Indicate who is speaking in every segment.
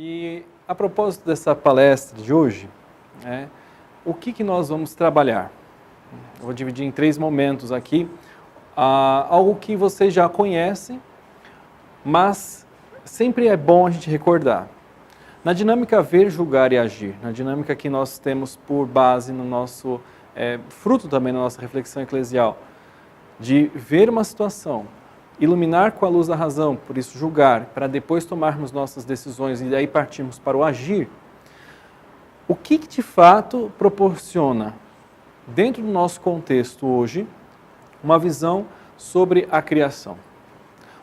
Speaker 1: E a propósito dessa palestra de hoje, o que nós vamos trabalhar? Eu vou dividir em 3 momentos aqui. Algo que vocês já conhecem, mas sempre é bom a gente recordar. Na dinâmica ver, julgar e agir, na dinâmica que nós temos por base no nosso, fruto também na nossa reflexão eclesial, de ver uma situação, iluminar com a luz da razão, por isso julgar, para depois tomarmos nossas decisões e daí partirmos para o agir, o que de fato proporciona, dentro do nosso contexto hoje, uma visão sobre a criação?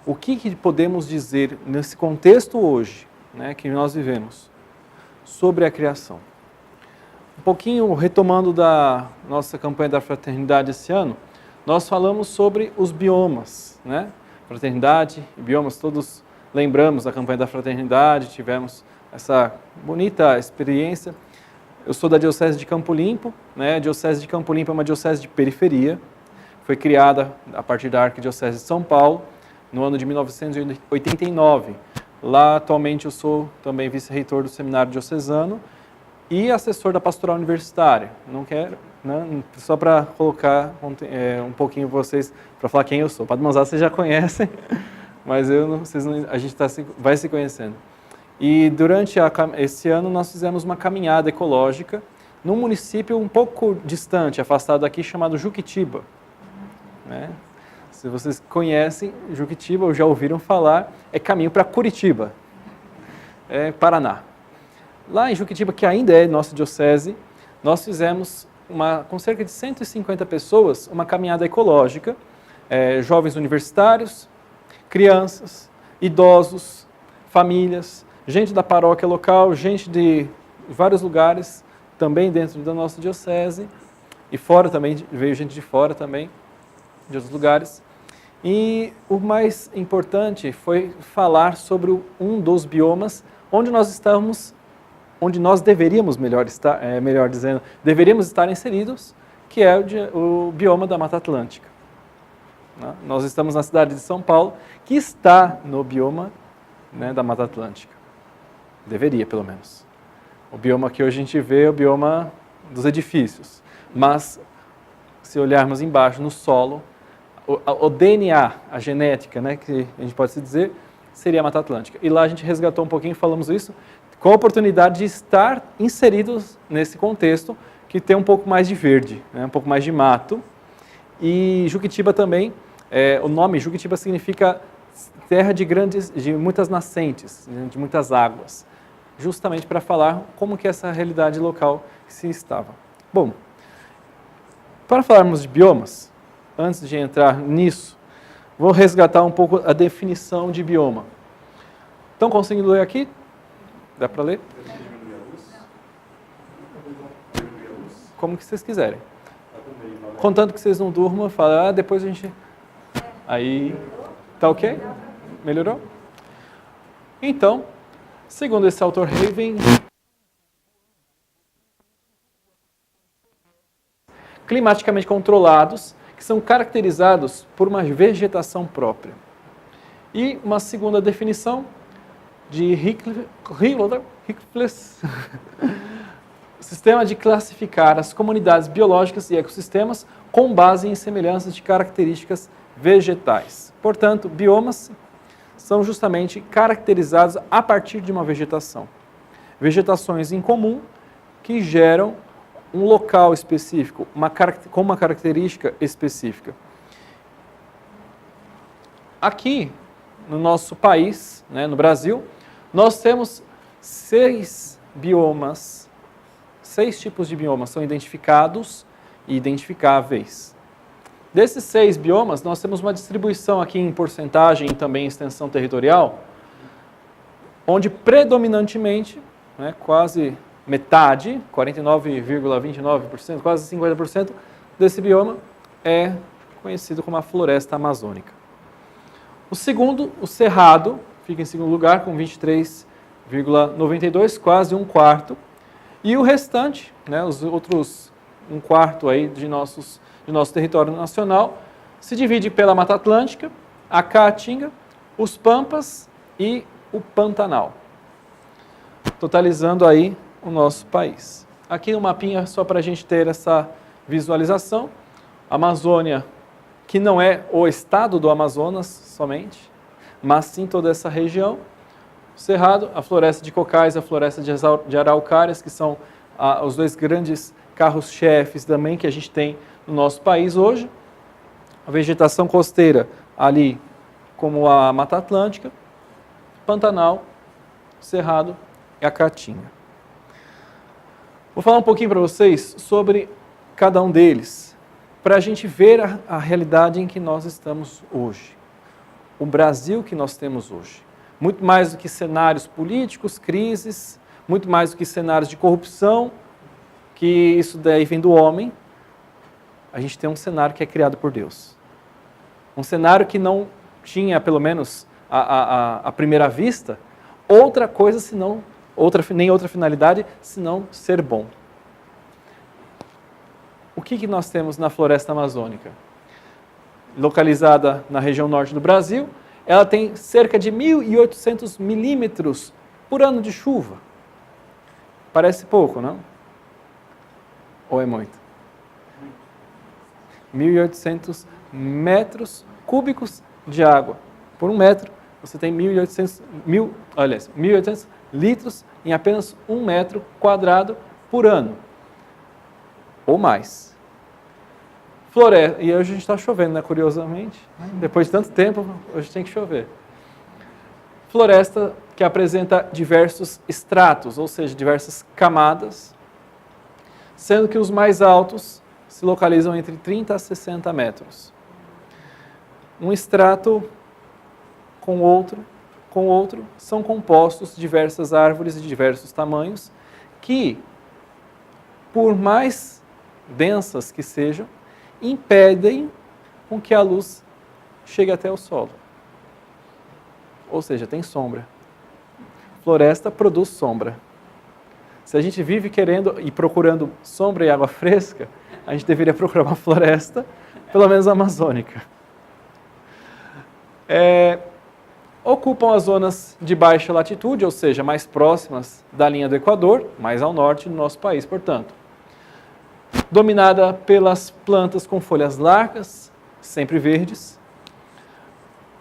Speaker 1: O que podemos dizer nesse contexto hoje, que nós vivemos, sobre a criação? Um pouquinho retomando da nossa campanha da fraternidade esse ano, nós falamos sobre os biomas, Fraternidade e biomas, todos lembramos da campanha da fraternidade, tivemos essa bonita experiência. Eu sou da Diocese de Campo Limpo, A Diocese de Campo Limpo é uma diocese de periferia, foi criada a partir da Arquidiocese de São Paulo, no ano de 1989. Lá, atualmente, eu sou também vice-reitor do Seminário Diocesano e assessor da Pastoral Universitária. Não quero, só para colocar um pouquinho vocês, para falar quem eu sou. Padre Manzato vocês já conhecem, mas a gente vai se conhecendo. E durante esse ano nós fizemos uma caminhada ecológica num município um pouco distante, afastado daqui, chamado Juquitiba. Se vocês conhecem Juquitiba ou já ouviram falar, é caminho para Curitiba, Paraná. Lá em Juquitiba, que ainda é nossa diocese, nós fizemos, com cerca de 150 pessoas, uma caminhada ecológica, jovens universitários, crianças, idosos, famílias, gente da paróquia local, gente de vários lugares, também dentro da nossa diocese, e fora também, veio gente de fora também, de outros lugares. E o mais importante foi falar sobre um dos biomas onde nós deveríamos, melhor dizendo, deveríamos estar inseridos, que é o bioma da Mata Atlântica. Nós estamos na cidade de São Paulo, que está no bioma da Mata Atlântica. Deveria, pelo menos. O bioma que hoje a gente vê é o bioma dos edifícios. Mas, se olharmos embaixo, no solo, o DNA, a genética, que a gente pode se dizer, seria a Mata Atlântica. E lá a gente resgatou um pouquinho, falamos isso, com a oportunidade de estar inseridos nesse contexto que tem um pouco mais de verde, um pouco mais de mato. E Juquitiba também, o nome Juquitiba significa terra de muitas nascentes, de muitas águas, justamente para falar como que essa realidade local se estava. Bom, para falarmos de biomas, antes de entrar nisso, vou resgatar um pouco a definição de bioma. Estão conseguindo ler aqui? Dá para ler? Como que vocês quiserem. Contanto que vocês não durmam, fala, depois a gente... Aí, tá ok? Melhorou? Então, segundo esse autor Raven, climaticamente controlados, que são caracterizados por uma vegetação própria. E uma segunda definição de Hickles, sistema de classificar as comunidades biológicas e ecossistemas com base em semelhanças de características vegetais. Portanto, biomas são justamente caracterizados a partir de uma vegetação. Vegetações em comum que geram um local específico, com uma característica específica. Aqui, no nosso país, no Brasil, nós temos 6 biomas, 6 tipos de biomas são identificados e identificáveis. Desses 6 biomas, nós temos uma distribuição aqui em porcentagem e também em extensão territorial, onde predominantemente, quase metade, 49,29%, quase 50% desse bioma é conhecido como a floresta amazônica. O segundo, o cerrado, fica em segundo lugar com 23,92%, quase um quarto. E o restante, os outros um quarto aí de nosso território nacional, se divide pela Mata Atlântica, a Caatinga, os Pampas e o Pantanal. totalizando aí o nosso país. Aqui um mapinha só para a gente ter essa visualização. Amazônia, que não é o estado do Amazonas somente, mas sim toda essa região. O Cerrado, a floresta de cocais, a floresta de araucárias, que são os dois grandes carros-chefes também que a gente tem no nosso país hoje. A vegetação costeira ali, como a Mata Atlântica, Pantanal, Cerrado e a Caatinga. Vou falar um pouquinho para vocês sobre cada um deles, para a gente ver a realidade em que nós estamos hoje. O Brasil que nós temos hoje. Muito mais do que cenários políticos, crises, muito mais do que cenários de corrupção, que isso daí vem do homem. A gente tem um cenário que é criado por Deus. Um cenário que não tinha, pelo menos à primeira vista, outra coisa senão, nem outra finalidade, senão ser bom. O que nós temos na floresta amazônica? Localizada na região norte do Brasil, ela tem cerca de 1.800 milímetros por ano de chuva. Parece pouco, não? Ou é muito? 1.800 metros cúbicos de água. Por 1 metro, você tem 1.800 litros em apenas 1 metro quadrado por ano. Ou mais. Floresta, e hoje a gente está chovendo, né? Curiosamente. Depois de tanto tempo, hoje tem que chover. Floresta que apresenta diversos estratos, ou seja, diversas camadas, sendo que os mais altos se localizam entre 30 a 60 metros. Um estrato com outro, são compostos diversas árvores de diversos tamanhos, que, por mais densas que sejam, impedem com que a luz chegue até o solo. Ou seja, tem sombra. Floresta produz sombra. Se a gente vive querendo e procurando sombra e água fresca, a gente deveria procurar uma floresta, pelo menos amazônica. Ocupam as zonas de baixa latitude, ou seja, mais próximas da linha do Equador, mais ao norte do nosso país, portanto. Dominada pelas plantas com folhas largas, sempre verdes,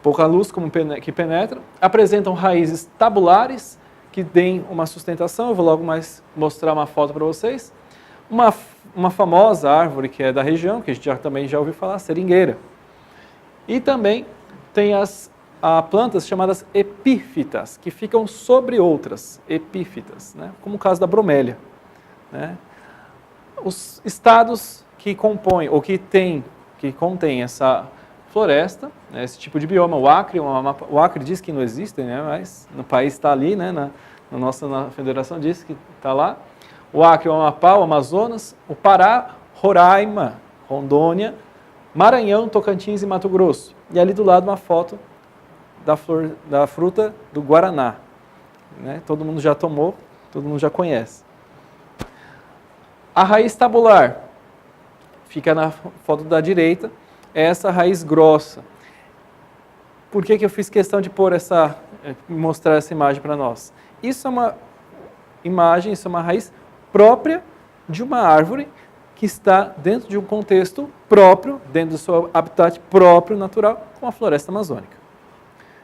Speaker 1: pouca luz que penetra, apresentam raízes tabulares, que deem uma sustentação. Eu vou logo mais mostrar uma foto para vocês. Uma famosa árvore que é da região, que a gente também já ouviu falar, seringueira. E também tem as plantas chamadas epífitas, que ficam sobre outras epífitas, né? Como o caso da bromélia, né? Os estados que compõem, ou que contém essa floresta, né, esse tipo de bioma, o Acre diz que não existe, né, mas no país está ali, né, na federação diz que está lá. O Acre, o Amapá, o Amazonas, o Pará, Roraima, Rondônia, Maranhão, Tocantins e Mato Grosso. E ali do lado uma foto da fruta do Guaraná. Né? Todo mundo já tomou, todo mundo já conhece. A raiz tabular, fica na foto da direita, é essa raiz grossa. Por que eu fiz questão de mostrar essa imagem para nós? Isso é uma imagem, isso é uma raiz própria de uma árvore que está dentro de um contexto próprio, dentro do seu habitat próprio, natural, como a floresta amazônica.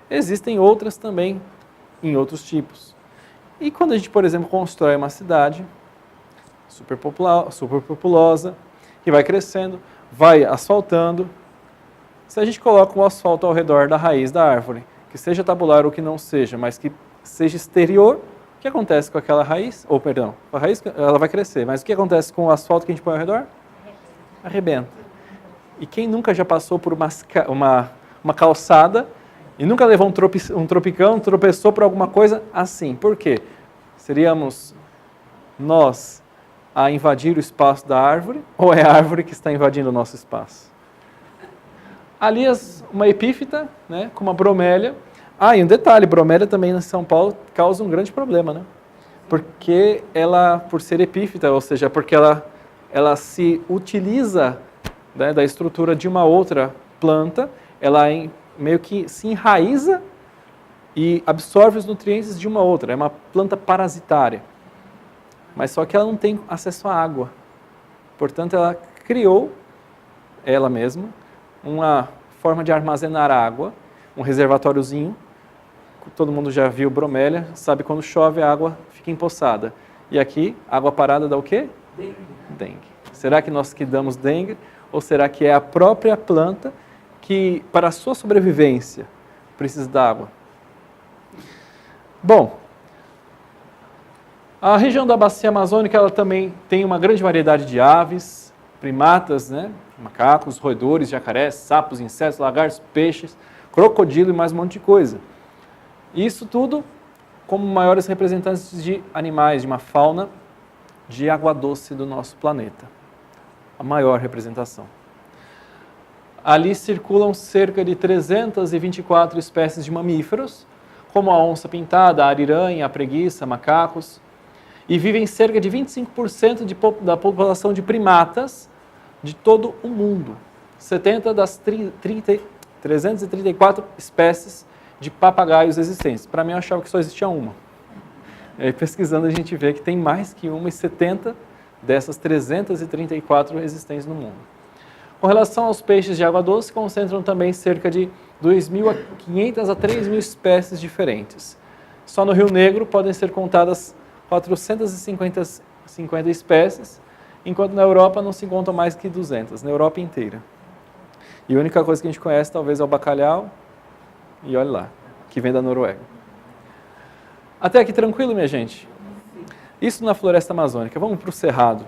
Speaker 1: Existem outras também, em outros tipos. E quando a gente, por exemplo, constrói uma cidade superpopulosa, que vai crescendo, vai asfaltando, se a gente coloca o asfalto ao redor da raiz da árvore, que seja tabular ou que não seja, mas que seja exterior, o que acontece com aquela raiz? A raiz ela vai crescer, mas o que acontece com o asfalto que a gente põe ao redor? Arrebenta. E quem nunca já passou por uma calçada e nunca levou um tropicão, tropeçou por alguma coisa assim? Por quê? Seríamos nós a invadir o espaço da árvore, ou é a árvore que está invadindo o nosso espaço? Ali uma epífita, né, com uma bromélia. E um detalhe, bromélia também em São Paulo causa um grande problema, né? Porque ela, por ser epífita, ou seja, porque ela se utiliza, né, da estrutura de uma outra planta, ela meio que se enraiza e absorve os nutrientes de uma outra. É uma planta parasitária. Mas só que ela não tem acesso à água. Portanto, ela criou, ela mesma, uma forma de armazenar água, um reservatóriozinho. Todo mundo já viu bromélia, sabe quando chove a água fica empoçada. E aqui, água parada dá o quê? Dengue. Será que nós que damos dengue? Ou será que é a própria planta que, para a sua sobrevivência, precisa da água? Bom, a região da bacia amazônica ela também tem uma grande variedade de aves, primatas, né? Macacos, roedores, jacarés, sapos, insetos, lagartos, peixes, crocodilo e mais um monte de coisa. Isso tudo como maiores representantes de animais, de uma fauna de água doce do nosso planeta. A maior representação. Ali circulam cerca de 324 espécies de mamíferos, como a onça pintada, a ariranha, a preguiça, macacos, e vivem cerca de 25% da população de primatas de todo o mundo. 70 das 334 espécies de papagaios existentes. Para mim, eu achava que só existia uma. E aí, pesquisando, a gente vê que tem mais que uma e 70 dessas 334 existentes no mundo. Com relação aos peixes de água doce, concentram também cerca de 2.500 a 3.000 espécies diferentes. Só no Rio Negro podem ser contadas 450 espécies, enquanto na Europa não se contam mais que 200, na Europa inteira. E a única coisa que a gente conhece talvez é o bacalhau, e olha lá, que vem da Noruega. Até aqui tranquilo, minha gente? Isso na floresta amazônica. Vamos para o Cerrado.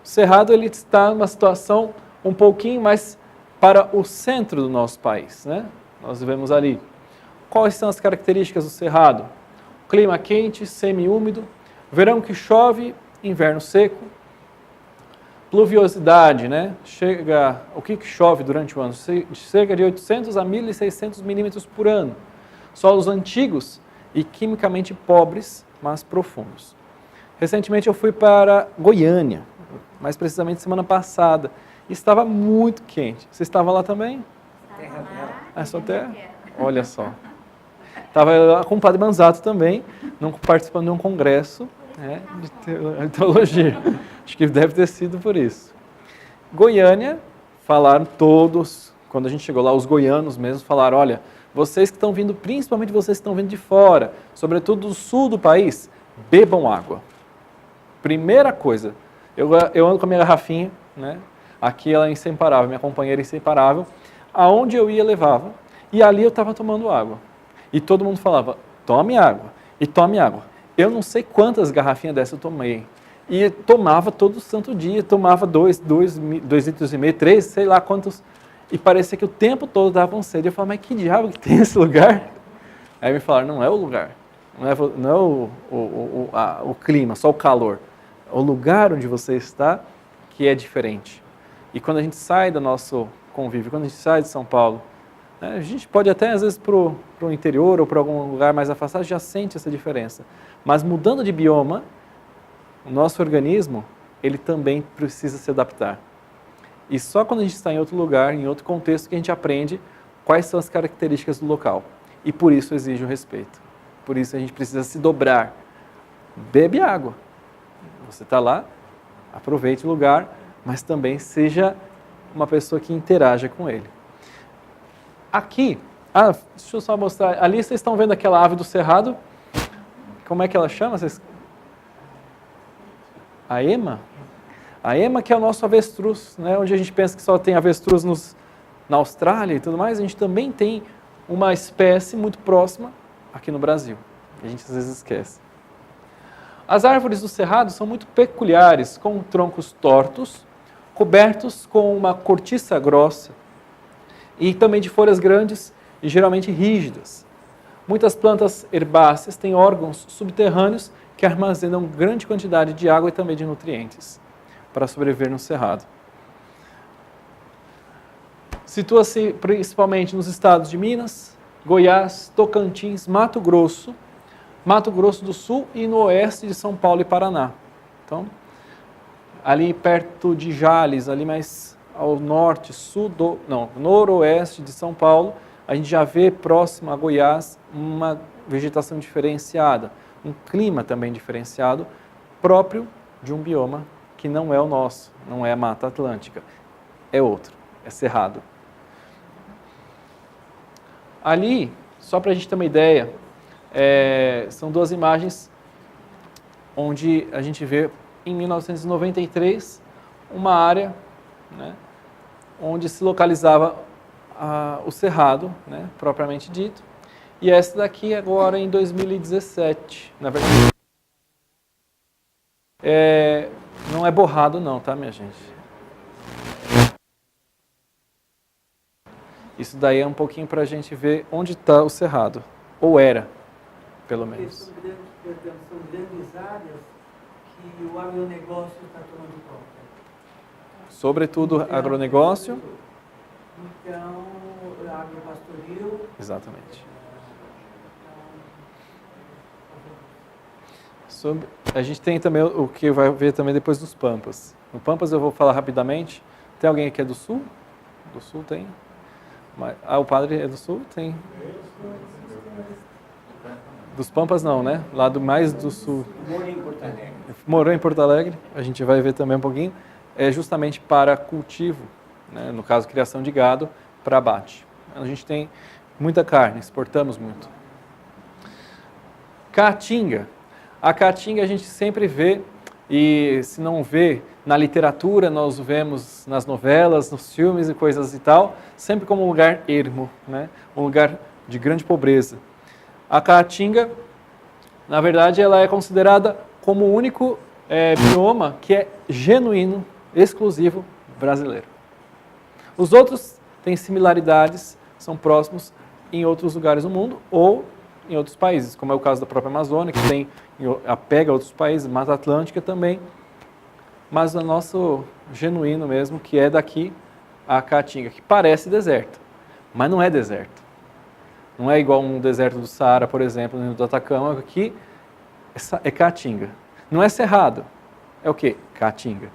Speaker 1: O Cerrado ele está numa situação um pouquinho mais para o centro do nosso país, né? Nós vemos ali. Quais são as características do Cerrado? Clima quente, semi-úmido, verão que chove, inverno seco, pluviosidade, né? O que chove durante o ano? Cerca de 800 a 1.600 milímetros por ano. Solos antigos e quimicamente pobres, mas profundos. Recentemente eu fui para Goiânia, mais precisamente semana passada, e estava muito quente. Você estava lá também? É sua terra? Olha só. Estava com o Padre Manzato também, participando de um congresso de teologia. Acho que deve ter sido por isso. Goiânia, falaram todos, quando a gente chegou lá, os goianos mesmo falaram, olha, vocês que estão vindo, principalmente vocês que estão vindo de fora, sobretudo do sul do país, bebam água. Primeira coisa, eu ando com a minha garrafinha, né? Aqui ela é inseparável, minha companheira é inseparável. Aonde eu ia, levava. E ali eu estava tomando água. E todo mundo falava, tome água, e tome água. Eu não sei quantas garrafinhas dessas eu tomei. E tomava todo santo dia, tomava 2,5 litros, 3, sei lá quantos. E parecia que o tempo todo estava com sede. Eu falava, mas que diabo que tem esse lugar? Aí me falaram, não é o lugar. Não é o clima, só o calor. O lugar onde você está que é diferente. E quando a gente sai do nosso convívio, quando a gente sai de São Paulo, né, a gente pode até às vezes para o interior ou para algum lugar mais afastado, já sente essa diferença. Mas mudando de bioma, o nosso organismo, ele também precisa se adaptar. E só quando a gente está em outro lugar, em outro contexto, que a gente aprende quais são as características do local. E por isso exige o respeito. Por isso a gente precisa se dobrar. Bebe água. Você está lá, aproveite o lugar, mas também seja uma pessoa que interaja com ele. Aqui, deixa eu só mostrar, ali vocês estão vendo aquela ave do cerrado, como é que ela chama? A ema? A ema que é o nosso avestruz, né? Onde a gente pensa que só tem avestruz na Austrália e tudo mais, a gente também tem uma espécie muito próxima aqui no Brasil, a gente às vezes esquece. As árvores do cerrado são muito peculiares, com troncos tortos, cobertos com uma cortiça grossa e também de folhas grandes e geralmente rígidas. Muitas plantas herbáceas têm órgãos subterrâneos que armazenam grande quantidade de água e também de nutrientes para sobreviver no cerrado. Situa-se principalmente nos estados de Minas, Goiás, Tocantins, Mato Grosso do Sul e no oeste de São Paulo e Paraná. Então, ali perto de Jales, ali mais ao norte, noroeste de São Paulo, a gente já vê próximo a Goiás vegetação diferenciada, um clima também diferenciado, próprio de um bioma que não é o nosso, não é a Mata Atlântica, é outro, é cerrado. Ali, só para a gente ter uma ideia, são duas imagens onde a gente vê, em 1993, uma área, né, onde se localizava o cerrado, né, propriamente dito, e essa daqui agora em 2017, na verdade. Não é borrado não, tá, minha gente? Isso daí é um pouquinho para a gente ver onde está o cerrado, ou era, pelo menos.
Speaker 2: São grandes áreas que o agronegócio está tomando conta.
Speaker 1: Sobretudo agronegócio.
Speaker 2: Então, agropastoril.
Speaker 1: Exatamente. A gente tem também o que vai ver também depois dos Pampas. No Pampas eu vou falar rapidamente. Tem alguém aqui que é do Sul? Do Sul tem? O padre é do Sul? Tem. Dos Pampas não, né? Lá mais do Sul. Morou em Porto Alegre. A gente vai ver também um pouquinho. É justamente para cultivo, né? No caso, criação de gado para abate. A gente tem muita carne, exportamos muito. Caatinga. A Caatinga a gente sempre vê, e se não vê na literatura, nós o vemos nas novelas, nos filmes e coisas e tal, sempre como um lugar ermo, né? Um lugar de grande pobreza. A Caatinga, na verdade, ela é considerada como o único bioma que é genuíno, exclusivo brasileiro. Os outros têm similaridades, são próximos em outros lugares do mundo ou em outros países, como é o caso da própria Amazônia, que apega a outros países, Mata Atlântica também, mas o nosso genuíno mesmo, que é daqui, a Caatinga, que parece deserto, mas não é deserto. Não é igual um deserto do Saara, por exemplo, no do Atacama, aqui é Caatinga. Não é cerrado, é o quê? Caatinga.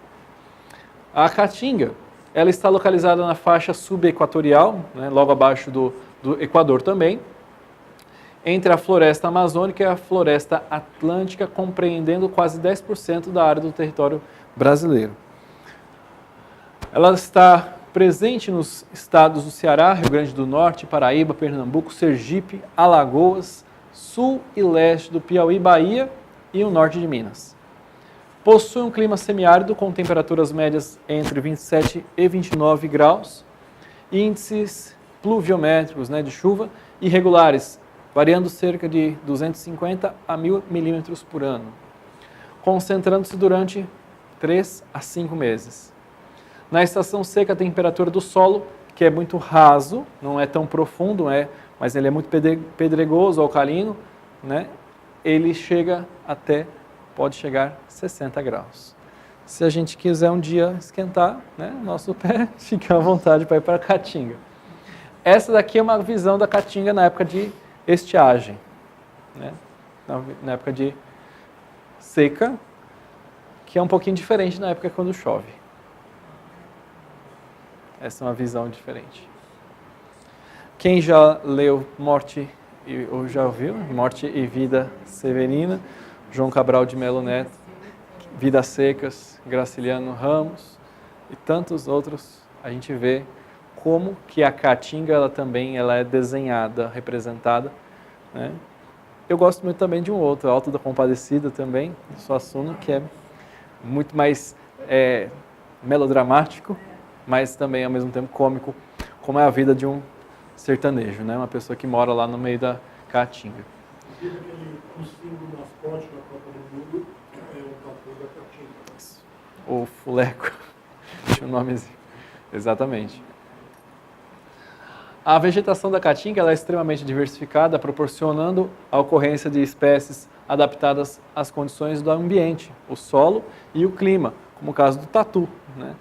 Speaker 1: A Caatinga, ela está localizada na faixa subequatorial, né, logo abaixo do Equador também, entre a floresta amazônica e a floresta atlântica, compreendendo quase 10% da área do território brasileiro. Ela está presente nos estados do Ceará, Rio Grande do Norte, Paraíba, Pernambuco, Sergipe, Alagoas, sul e leste do Piauí, Bahia e o norte de Minas. Possui um clima semiárido com temperaturas médias entre 27 e 29 graus, índices pluviométricos, né, de chuva irregulares, variando cerca de 250 a 1.000 milímetros por ano, concentrando-se durante 3 a 5 meses. Na estação seca, a temperatura do solo, que é muito raso, não é tão profundo, mas ele é muito pedregoso, alcalino, né? Ele pode chegar a 60 graus. Se a gente quiser um dia esquentar, né, nosso pé, fica à vontade para ir para a Caatinga. Essa daqui é uma visão da Caatinga na época de estiagem, né? Na época de seca, que é um pouquinho diferente na época quando chove. Essa é uma visão diferente. Quem já leu Morte, ou já ouviu, Morte e Vida Severina, João Cabral de Melo Neto, Vidas Secas, Graciliano Ramos e tantos outros, a gente vê como que a Caatinga ela é desenhada, representada, né? Eu gosto muito também de um outro, Alto da Compadecida também, do Suassuna, que é muito mais melodramático, mas também ao mesmo tempo cômico, como é a vida de um sertanejo, né? Uma pessoa que mora lá no meio da Caatinga.
Speaker 3: O símbolo mascote da Copa do Mundo é o tatu da Caatinga.
Speaker 1: O fuleco, tinha um nomezinho. Exatamente. A vegetação da Caatinga ela é extremamente diversificada, proporcionando a ocorrência de espécies adaptadas às condições do ambiente, o solo e o clima, como o caso do tatu, né?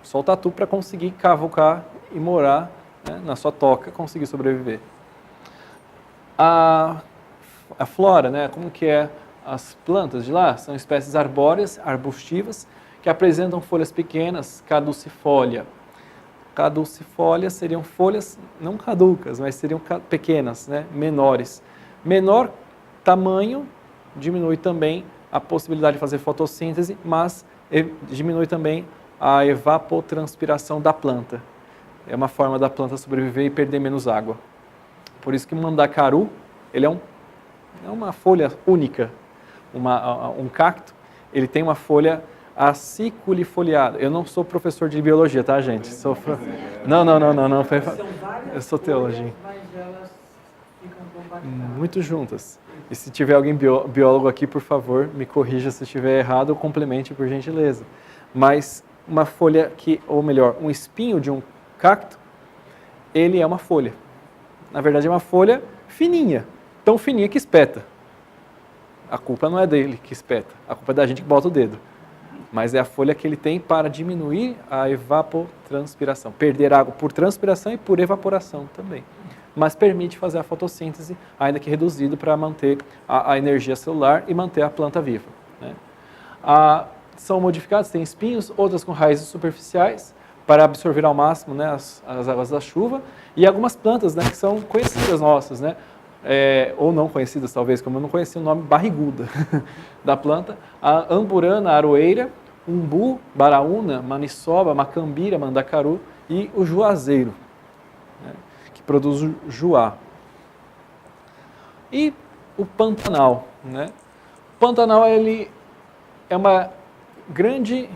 Speaker 1: Só o tatu para conseguir cavucar e morar, né, na sua toca, conseguir sobreviver. A flora, né, como que é as plantas de lá? São espécies arbóreas, arbustivas, que apresentam folhas pequenas, caducifólia. Caducifólia seriam folhas não caducas, mas seriam pequenas, né, menores, Menor tamanho diminui também a possibilidade de fazer fotossíntese, mas diminui também a evapotranspiração da planta. É uma forma da planta sobreviver e perder menos água. Por isso que o mandacaru, ele é uma folha única, um cacto, ele tem uma folha aciculifoliada. Eu não sou professor de biologia, tá, gente? Não.
Speaker 2: São várias
Speaker 1: Eu sou teologia.
Speaker 2: folhas, mas elas ficam compactadas.
Speaker 1: Muito juntas. E se tiver alguém biólogo aqui, por favor, me corrija se estiver errado ou complemente, por gentileza. Mas uma folha ou melhor, um espinho de um cacto, ele é uma folha. Na verdade, é uma folha fininha, tão fininha que espeta. A culpa não é dele que espeta, a culpa é da gente que bota o dedo. Mas é a folha que ele tem para diminuir a evapotranspiração. Perder água por transpiração e por evaporação também. Mas permite fazer a fotossíntese, ainda que reduzido, para manter a energia celular e manter a planta viva, né? São modificados, tem espinhos, outras com raízes superficiais, para absorver ao máximo, né, as águas da chuva. E algumas plantas, né, que são conhecidas nossas, né? Ou não conhecidas talvez, como eu não conhecia o nome barriguda da planta, a amburana, a aroeira, umbu, baraúna, maniçoba, macambira, mandacaru e o juazeiro, né, que produz o juá. E o Pantanal, né? O Pantanal, ele é uma grande,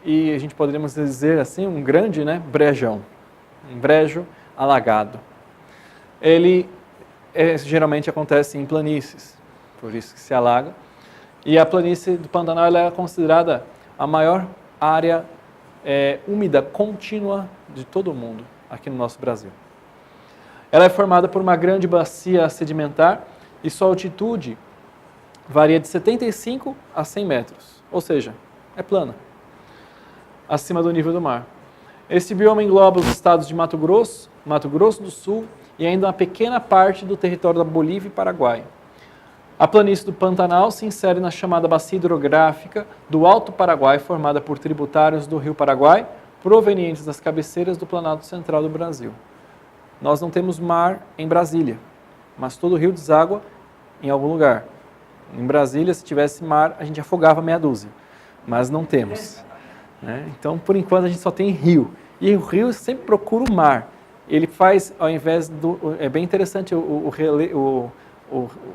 Speaker 1: e a gente poderíamos dizer assim, um grande, né, brejão, um brejo alagado. Ele geralmente acontece em planícies, por isso que se alaga. E a planície do Pantanal ela é considerada a maior área úmida contínua de todo o mundo, aqui no nosso Brasil. Ela é formada por uma grande bacia sedimentar e sua altitude varia de 75 a 100 metros, ou seja, é plana, acima do nível do mar. Este bioma engloba os estados de Mato Grosso do Sul e ainda uma pequena parte do território da Bolívia e Paraguai. A planície do Pantanal se insere na chamada bacia hidrográfica do Alto Paraguai, formada por tributários do Rio Paraguai, provenientes das cabeceiras do Planalto Central do Brasil. Nós não temos mar em Brasília, mas todo o rio deságua em algum lugar. Em Brasília, se tivesse mar, a gente afogava meia dúzia, mas não temos, né? Então, por enquanto, a gente só tem rio. E o rio sempre procura o mar. Ele faz, ao invés do... É bem interessante o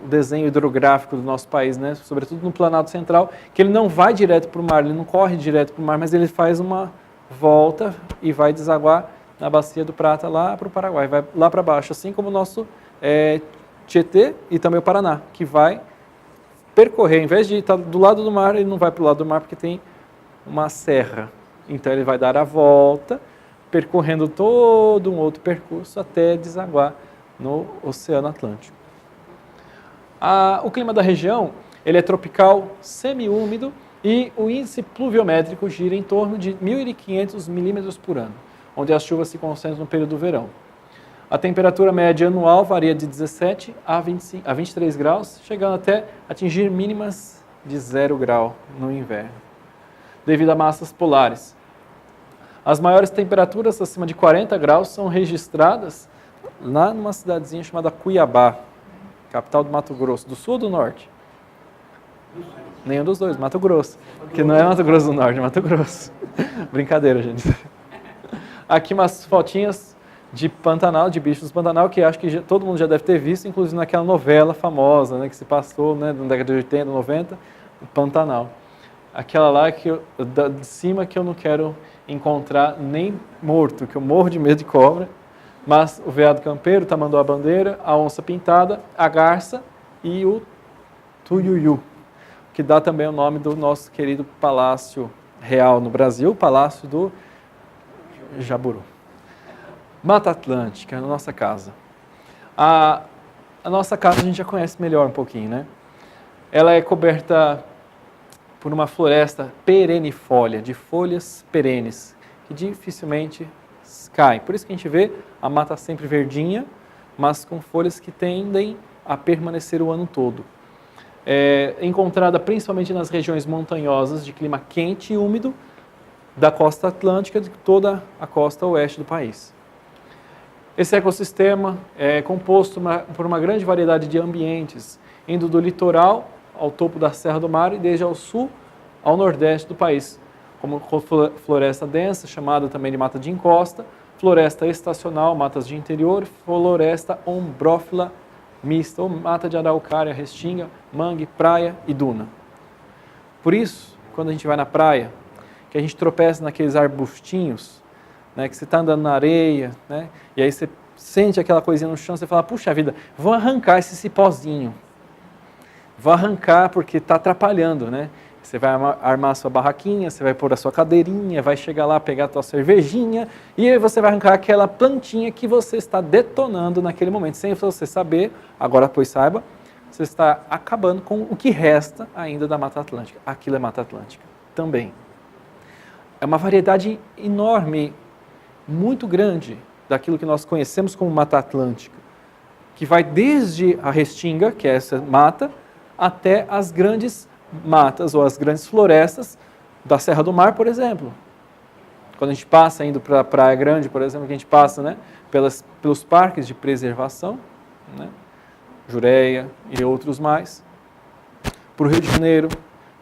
Speaker 1: desenho hidrográfico do nosso país, né? Sobretudo no Planalto Central, que ele não vai direto para o mar, ele não corre direto para o mar, mas ele faz uma volta e vai desaguar na Bacia do Prata lá para o Paraguai, vai lá para baixo, assim como o nosso Tietê e também o Paraná, que vai percorrer, ao invés de estar do lado do mar, ele não vai para o lado do mar porque tem uma serra. Então ele vai dar a volta, percorrendo todo um outro percurso até desaguar no Oceano Atlântico. O clima da região ele é tropical semiúmido e o índice pluviométrico gira em torno de 1.500 milímetros por ano, onde as chuvas se concentram no período do verão. A temperatura média anual varia de 17 a 23 graus, chegando até atingir mínimas de 0 grau no inverno, devido a massas polares. As maiores temperaturas acima de 40 graus são registradas lá numa cidadezinha chamada Cuiabá, capital do Mato Grosso, do sul ou do norte? Nenhum dos dois, Mato Grosso, que não é Mato Grosso do Norte, é Mato Grosso. Brincadeira, gente. Aqui umas fotinhas de Pantanal, de bichos do Pantanal, que acho que todo mundo já deve ter visto, inclusive naquela novela famosa, né, que se passou, né, na década de 80, 90, o Pantanal. Aquela lá que de cima que eu não quero encontrar nem morto, que eu morro de medo de cobra, mas o veado campeiro, o tamanduá-bandeira, a onça pintada, a garça e o tuiuiu, que dá também o nome do nosso querido Palácio Real no Brasil, o Palácio do Jaburu. Mata Atlântica, a nossa casa. A nossa casa a gente já conhece melhor um pouquinho, né? Ela é coberta por uma floresta perennifólia, de folhas perenes, que dificilmente caem. Por isso que a gente vê a mata sempre verdinha, mas com folhas que tendem a permanecer o ano todo. É encontrada principalmente nas regiões montanhosas de clima quente e úmido da costa atlântica de toda a costa oeste do país. Esse ecossistema é composto por uma grande variedade de ambientes, indo do litoral ao topo da Serra do Mar e desde ao sul ao nordeste do país, como floresta densa, chamada também de mata de encosta, floresta estacional, matas de interior, floresta ombrófila mista, ou mata de araucária, restinga, mangue, praia e duna. Por isso, quando a gente vai na praia, que a gente tropeça naqueles arbustinhos, né, que você está andando na areia, né, e aí você sente aquela coisinha no chão, você fala, puxa vida, vou arrancar esse cipózinho. Vou arrancar porque está atrapalhando, né? Você vai armar a sua barraquinha, você vai pôr a sua cadeirinha, vai chegar lá, pegar a tua cervejinha, e aí você vai arrancar aquela plantinha que você está detonando naquele momento, sem você saber, agora pois saiba, você está acabando com o que resta ainda da Mata Atlântica. Aquilo é Mata Atlântica também. É uma variedade enorme, muito grande, daquilo que nós conhecemos como Mata Atlântica, que vai desde a restinga, que é essa mata, até as grandes matas ou as grandes florestas da Serra do Mar, por exemplo. Quando a gente passa indo para a Praia Grande, por exemplo, que a gente passa, né, pelos parques de preservação, né, Jureia e outros mais. Para o Rio de Janeiro,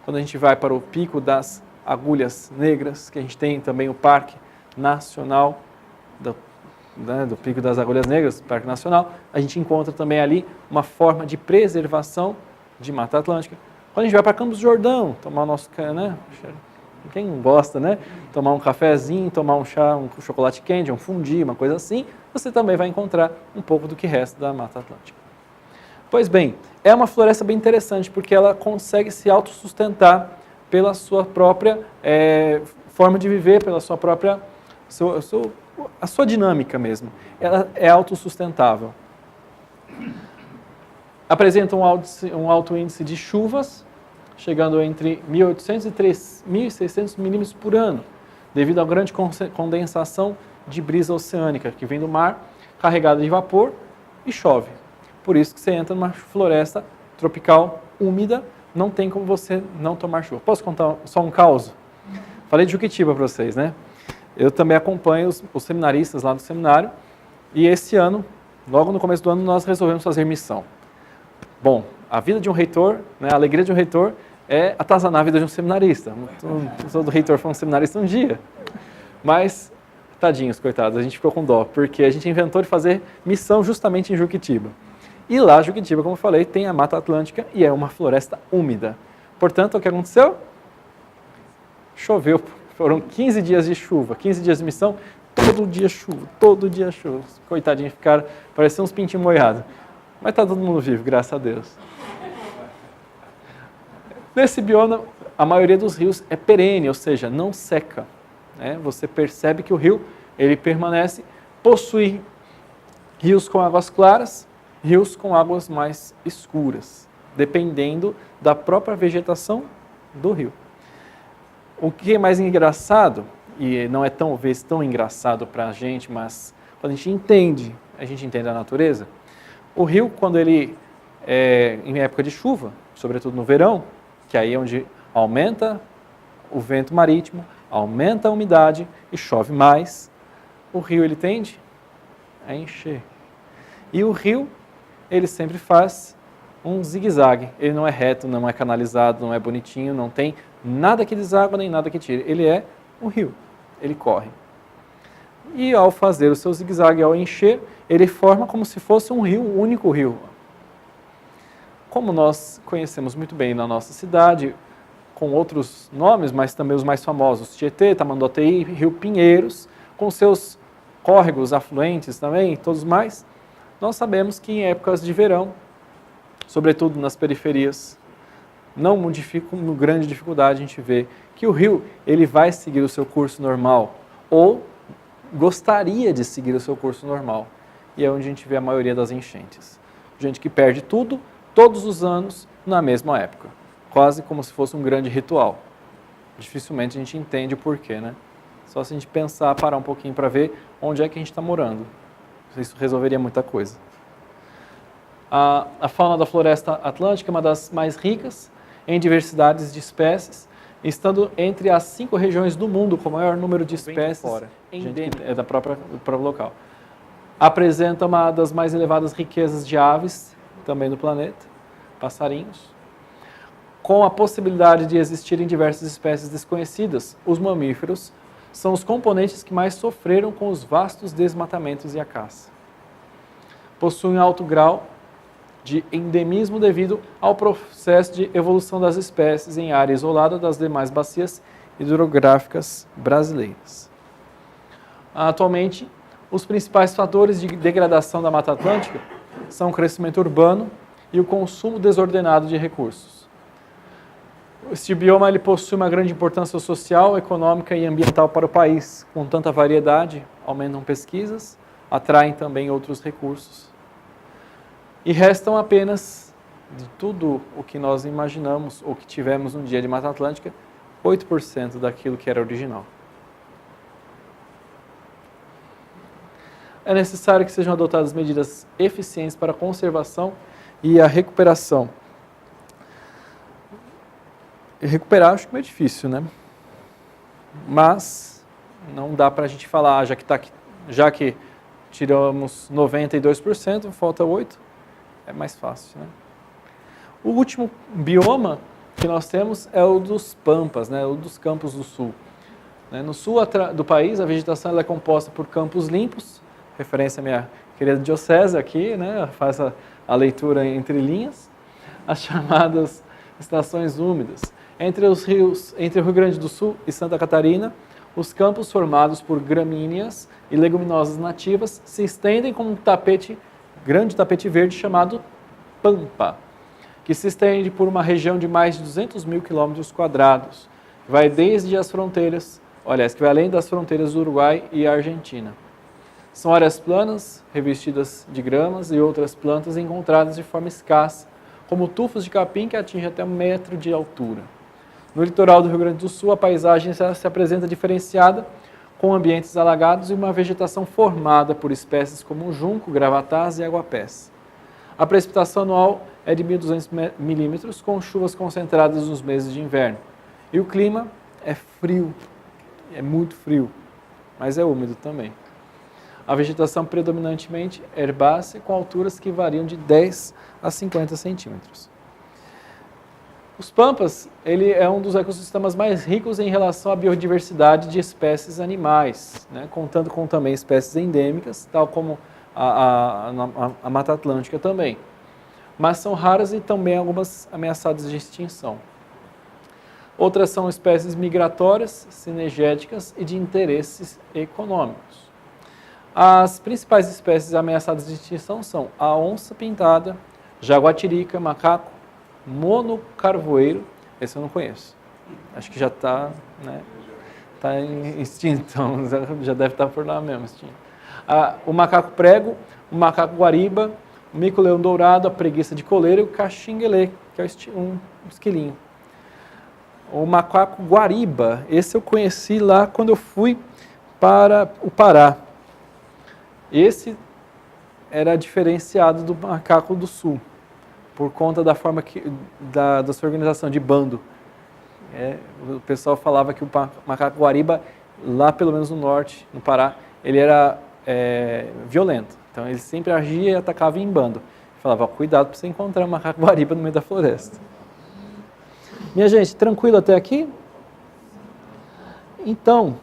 Speaker 1: quando a gente vai para o Pico das Agulhas Negras, que a gente tem também o Parque Nacional do Pico das Agulhas Negras, Parque Nacional, a gente encontra também ali uma forma de preservação de Mata Atlântica. Quando a gente vai para Campos do Jordão, tomar o nosso, né, quem gosta, né, tomar um cafezinho, tomar um chá, um chocolate quente, um fondue, uma coisa assim, você também vai encontrar um pouco do que resta da Mata Atlântica. Pois bem, é uma floresta bem interessante porque ela consegue se autossustentar pela sua própria forma de viver, pela sua própria a sua dinâmica mesmo. Ela é autossustentável. Apresenta um alto índice de chuvas, chegando entre 1.800 e 3.600 milímetros por ano, devido à grande condensação de brisa oceânica que vem do mar, carregada de vapor e chove. Por isso que você entra numa floresta tropical úmida, não tem como você não tomar chuva. Posso contar só um caos? Falei de Juquitiba para vocês, né? Eu também acompanho os seminaristas lá do seminário e esse ano, logo no começo do ano, nós resolvemos fazer missão. Bom, a vida de um reitor, né, a alegria de um reitor é atazanar a vida de um seminarista. Todo reitor foi um seminarista um dia. Mas, tadinhos, coitados, a gente ficou com dó, porque a gente inventou de fazer missão justamente em Juquitiba. E lá, Juquitiba, como eu falei, tem a Mata Atlântica e é uma floresta úmida. Portanto, o que aconteceu? Choveu. Foram 15 dias de chuva, 15 dias de missão, todo dia chuva, todo dia chuva. Coitadinhos, ficaram, pareciam uns pintinhos molhados. Mas está todo mundo vivo, graças a Deus. Nesse bioma, a maioria dos rios é perene, ou seja, não seca. Né? Você percebe que o rio ele permanece, possui rios com águas claras, rios com águas mais escuras, dependendo da própria vegetação do rio. O que é mais engraçado, e não é talvez tão engraçado para a gente, mas quando a gente entende a natureza, o rio, quando ele é em época de chuva, sobretudo no verão, que aí é onde aumenta o vento marítimo, aumenta a umidade e chove mais, o rio ele tende a encher. E o rio, ele sempre faz um zigue-zague. Ele não é reto, não é canalizado, não é bonitinho, não tem nada que deságua nem nada que tire. Ele é um rio, ele corre. E ao fazer o seu zigue-zague, ao encher, ele forma como se fosse um rio, um único rio. Como nós conhecemos muito bem na nossa cidade, com outros nomes, mas também os mais famosos, Tietê, Tamanduateí, Rio Pinheiros, com seus córregos, afluentes também, todos mais, nós sabemos que em épocas de verão, sobretudo nas periferias, não com grande dificuldade a gente vê que o rio ele vai seguir o seu curso normal, ou gostaria de seguir o seu curso normal. E é onde a gente vê a maioria das enchentes. Gente que perde tudo, todos os anos, na mesma época. Quase como se fosse um grande ritual. Dificilmente a gente entende o porquê, né? Só se a gente pensar, parar um pouquinho para ver onde é que a gente está morando. Isso resolveria muita coisa. A fauna da floresta atlântica é uma das mais ricas em diversidades de espécies, estando entre as 5 regiões do mundo com o maior número de espécies do próprio local. Apresenta uma das mais elevadas riquezas de aves, também do planeta, passarinhos. Com a possibilidade de existirem diversas espécies desconhecidas, os mamíferos são os componentes que mais sofreram com os vastos desmatamentos e a caça. Possuem alto grau de endemismo devido ao processo de evolução das espécies em área isolada das demais bacias hidrográficas brasileiras. Atualmente, os principais fatores de degradação da Mata Atlântica são o crescimento urbano e o consumo desordenado de recursos. Este bioma ele possui uma grande importância social, econômica e ambiental para o país. Com tanta variedade, aumentam pesquisas, atraem também outros recursos. E restam apenas, de tudo o que nós imaginamos ou que tivemos um dia de Mata Atlântica, 8% daquilo que era original. É necessário que sejam adotadas medidas eficientes para a conservação e a recuperação. E recuperar acho que é meio difícil, né? Mas não dá para a gente falar, já que tiramos 92%, falta 8%, é mais fácil, né? O último bioma que nós temos é o dos pampas, né? O dos campos do sul. No sul do país, a vegetação ela é composta por campos limpos, referência à minha querida diocese aqui, né? Faz a leitura entre linhas, as chamadas estações úmidas. Entre o Rio Grande do Sul e Santa Catarina, os campos formados por gramíneas e leguminosas nativas se estendem como um grande tapete verde chamado pampa, que se estende por uma região de mais de 200 mil quilômetros quadrados. Vai desde as fronteiras, que vai além das fronteiras do Uruguai e Argentina. São áreas planas, revestidas de gramas e outras plantas encontradas de forma escassa, como tufos de capim que atingem até 1 metro de altura. No litoral do Rio Grande do Sul, a paisagem se apresenta diferenciada, com ambientes alagados e uma vegetação formada por espécies como junco, gravatás e aguapés. A precipitação anual é de 1.200 milímetros, com chuvas concentradas nos meses de inverno. E o clima é frio, é muito frio, mas é úmido também. A vegetação predominantemente herbácea, com alturas que variam de 10 a 50 centímetros. Os pampas, ele é um dos ecossistemas mais ricos em relação à biodiversidade de espécies animais, né? Contando com também espécies endêmicas, tal como a Mata Atlântica também. Mas são raras e também algumas ameaçadas de extinção. Outras são espécies migratórias, cinegéticas e de interesses econômicos. As principais espécies ameaçadas de extinção são a onça-pintada, jaguatirica, macaco, monocarvoeiro, esse eu não conheço. Acho que já está, né, tá extinto, então já deve estar por lá mesmo extinto. O macaco prego, o macaco guariba, o mico-leão dourado, a preguiça de coleira e o caxinguelê, que é um esquilinho. O macaco guariba, esse eu conheci lá quando eu fui para o Pará. Esse era diferenciado do macaco do sul, por conta da forma da sua organização de bando. O pessoal falava que o macaco guariba, lá pelo menos no norte, no Pará, ele era violento. Então ele sempre agia e atacava em bando. Falava, cuidado para você encontrar um macaco guariba no meio da floresta. Minha gente, tranquilo até aqui? Então,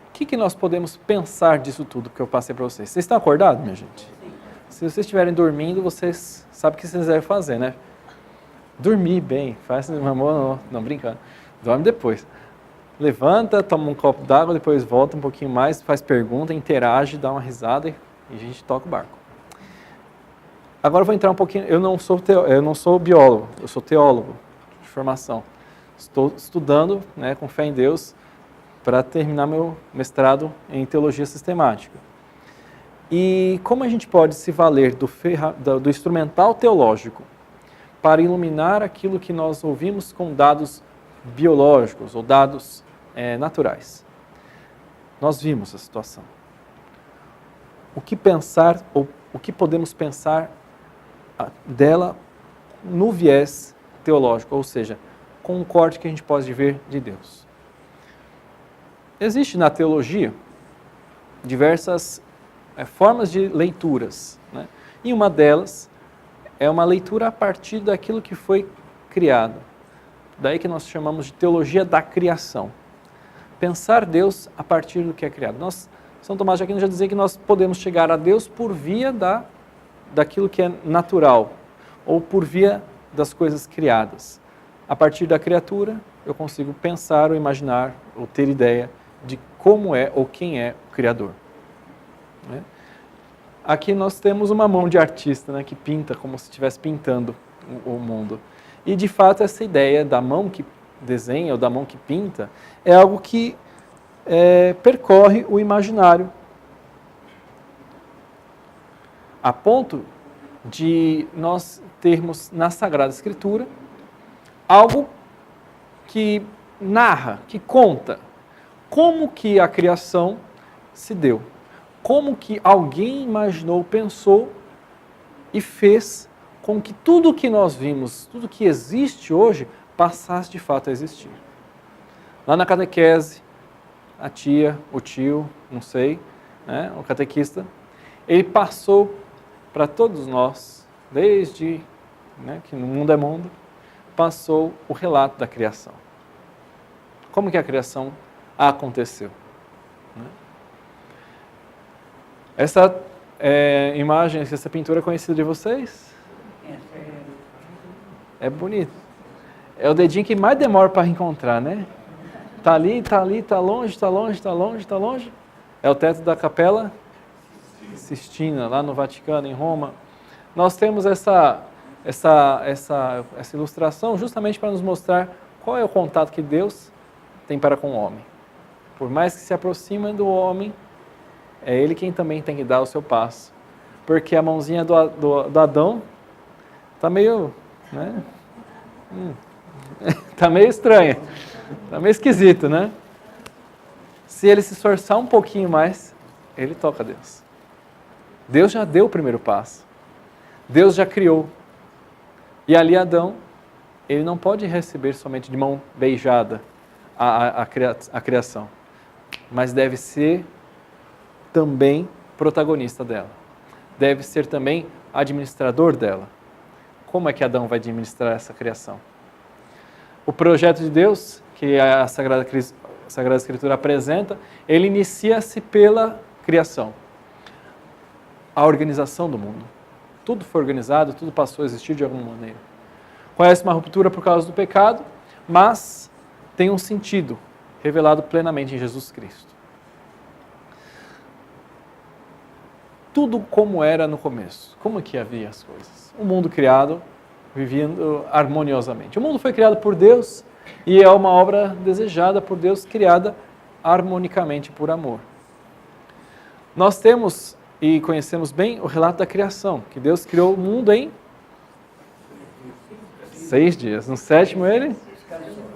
Speaker 1: o que nós podemos pensar disso tudo que eu passei para vocês? Vocês estão acordados, minha gente? Se vocês estiverem dormindo, vocês sabem o que vocês devem fazer, né? Dormir bem, faz amor, não brincando. Dorme depois. Levanta, toma um copo d'água, depois volta um pouquinho mais, faz pergunta, interage, dá uma risada e a gente toca o barco. Agora eu vou entrar um pouquinho, eu não sou biólogo, eu sou teólogo de formação. Estou estudando, né, com fé em Deus, para terminar meu mestrado em teologia sistemática. E como a gente pode se valer do instrumental teológico para iluminar aquilo que nós ouvimos com dados biológicos ou dados naturais? Nós vimos a situação. O que pensar, ou o que podemos pensar dela no viés teológico, ou seja, com um corte que a gente pode ver de Deus. existe na teologia diversas formas de leituras, né? E uma delas é uma leitura a partir daquilo que foi criado. Daí que nós chamamos de teologia da criação. Pensar Deus a partir do que é criado. São Tomás de Aquino já dizia que nós podemos chegar a Deus por via daquilo que é natural, ou por via das coisas criadas. A partir da criatura, eu consigo pensar ou imaginar, ou ter ideia de como é ou quem é o Criador. Né? Aqui nós temos uma mão de artista, né, que pinta como se estivesse pintando o mundo. E, de fato, essa ideia da mão que desenha ou da mão que pinta é algo que percorre o imaginário, a ponto de nós termos na Sagrada Escritura algo que narra, que conta como que a criação se deu, como que alguém imaginou, pensou e fez com que tudo que nós vimos, tudo que existe hoje, passasse de fato a existir. Lá na catequese, a tia, o tio, não sei, né, o catequista, ele passou para todos nós, desde que no mundo é mundo, passou o relato da criação. Como que a criação aconteceu. Né? Essa imagem, essa pintura é conhecida de vocês? É bonito. É o dedinho que mais demora para encontrar, né? Tá ali, tá longe, tá longe. É o teto da Capela Sistina, lá no Vaticano, em Roma. Nós temos essa ilustração justamente para nos mostrar qual é o contato que Deus tem para com o homem. Por mais que se aproxime do homem, é ele quem também tem que dar o seu passo. Porque a mãozinha do Adão está meio, né? Está meio estranha, está meio esquisito, né? Se ele se esforçar um pouquinho mais, ele toca Deus. Deus já deu o primeiro passo. Deus já criou. E ali Adão, ele não pode receber somente de mão beijada a criação, mas deve ser também protagonista dela. Deve ser também administrador dela. Como é que Adão vai administrar essa criação? O projeto de Deus, que a Sagrada Escritura apresenta, ele inicia-se pela criação. A organização do mundo. Tudo foi organizado, tudo passou a existir de alguma maneira. Conhece uma ruptura por causa do pecado, mas tem um sentido revelado plenamente em Jesus Cristo. Tudo como era no começo. Como que havia as coisas? O mundo criado, vivendo harmoniosamente. O mundo foi criado por Deus e é uma obra desejada por Deus, criada harmonicamente por amor. Nós temos e conhecemos bem o relato da criação, que Deus criou o mundo em 6 dias. No 7º ele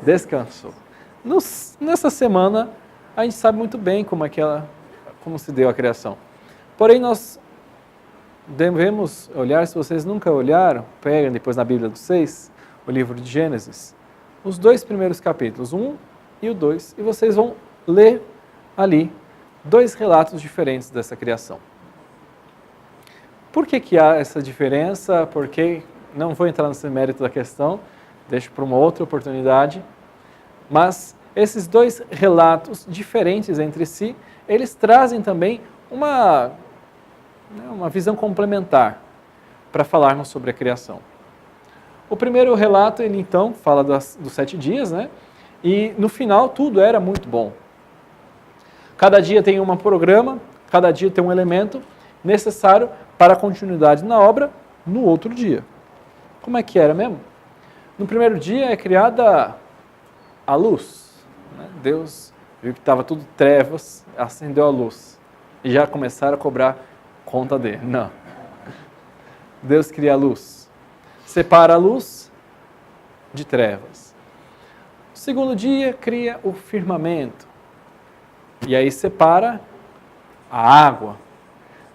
Speaker 1: descansou. Nessa semana a gente sabe muito bem como se deu a criação. Porém nós devemos olhar, se vocês nunca olharam, peguem depois na Bíblia dos 6, o livro de Gênesis, os 2 primeiros capítulos, 1 e o 2, e vocês vão ler ali 2 relatos diferentes dessa criação. Por que há essa diferença? Porque não vou entrar nesse mérito da questão, deixo para uma outra oportunidade, mas esses 2 relatos diferentes entre si, eles trazem também uma visão complementar para falarmos sobre a criação. O primeiro relato, ele então fala dos 7 dias, né? E no final tudo era muito bom. Cada dia tem um programa, cada dia tem um elemento necessário para a continuidade na obra no outro dia. Como é que era mesmo? No primeiro dia é criada a luz. Né? Deus viu que estava tudo trevas, acendeu a luz. E já começaram a cobrar conta dele. Não. Deus cria a luz. Separa a luz de trevas. O segundo dia cria o firmamento. E aí separa a água.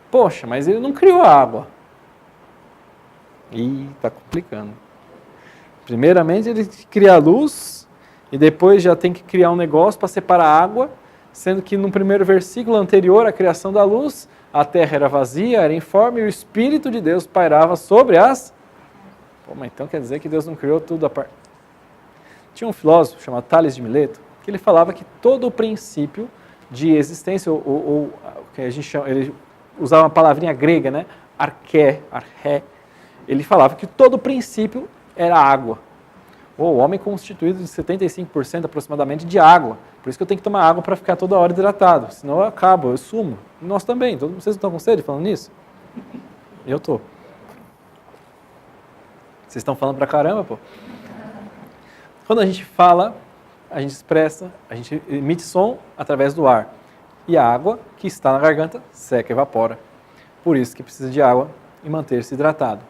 Speaker 1: Poxa, mas ele não criou a água. Ih, está complicando. Primeiramente ele cria a luz e depois já tem que criar um negócio para separar a água Sendo que no primeiro versículo anterior à criação da luz, a terra era vazia, era informe e o Espírito de Deus pairava sobre as... Pô, mas então quer dizer que Deus não criou tudo a parte... Tinha um filósofo chamado Tales de Mileto, que ele falava que todo o princípio de existência, ou que a gente chama, ele usava uma palavrinha grega, né? Arché. Ele falava que todo o princípio era água. O homem é constituído de 75% aproximadamente de água. Por isso que eu tenho que tomar água para ficar toda hora hidratado. Senão eu acabo, eu sumo. Nós também. Vocês estão com sede falando nisso? Eu estou. Vocês estão falando pra caramba, pô. Quando a gente fala, a gente expressa, a gente emite som através do ar. E a água que está na garganta seca, evapora. Por isso que precisa de água e manter-se hidratado.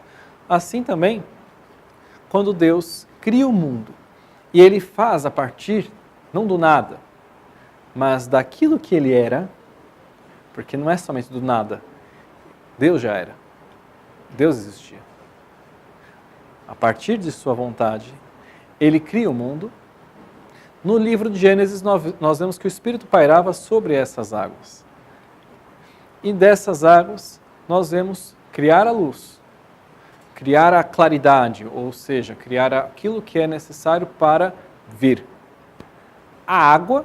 Speaker 1: Assim também, quando Deus cria o mundo e Ele faz a partir, não do nada, mas daquilo que Ele era, porque não é somente do nada, Deus já era, Deus existia. A partir de sua vontade, Ele cria o mundo. No livro de Gênesis, nós vemos que o Espírito pairava sobre essas águas. E dessas águas, nós vemos criar a luz, criar a claridade, ou seja, criar aquilo que é necessário para vir. A água,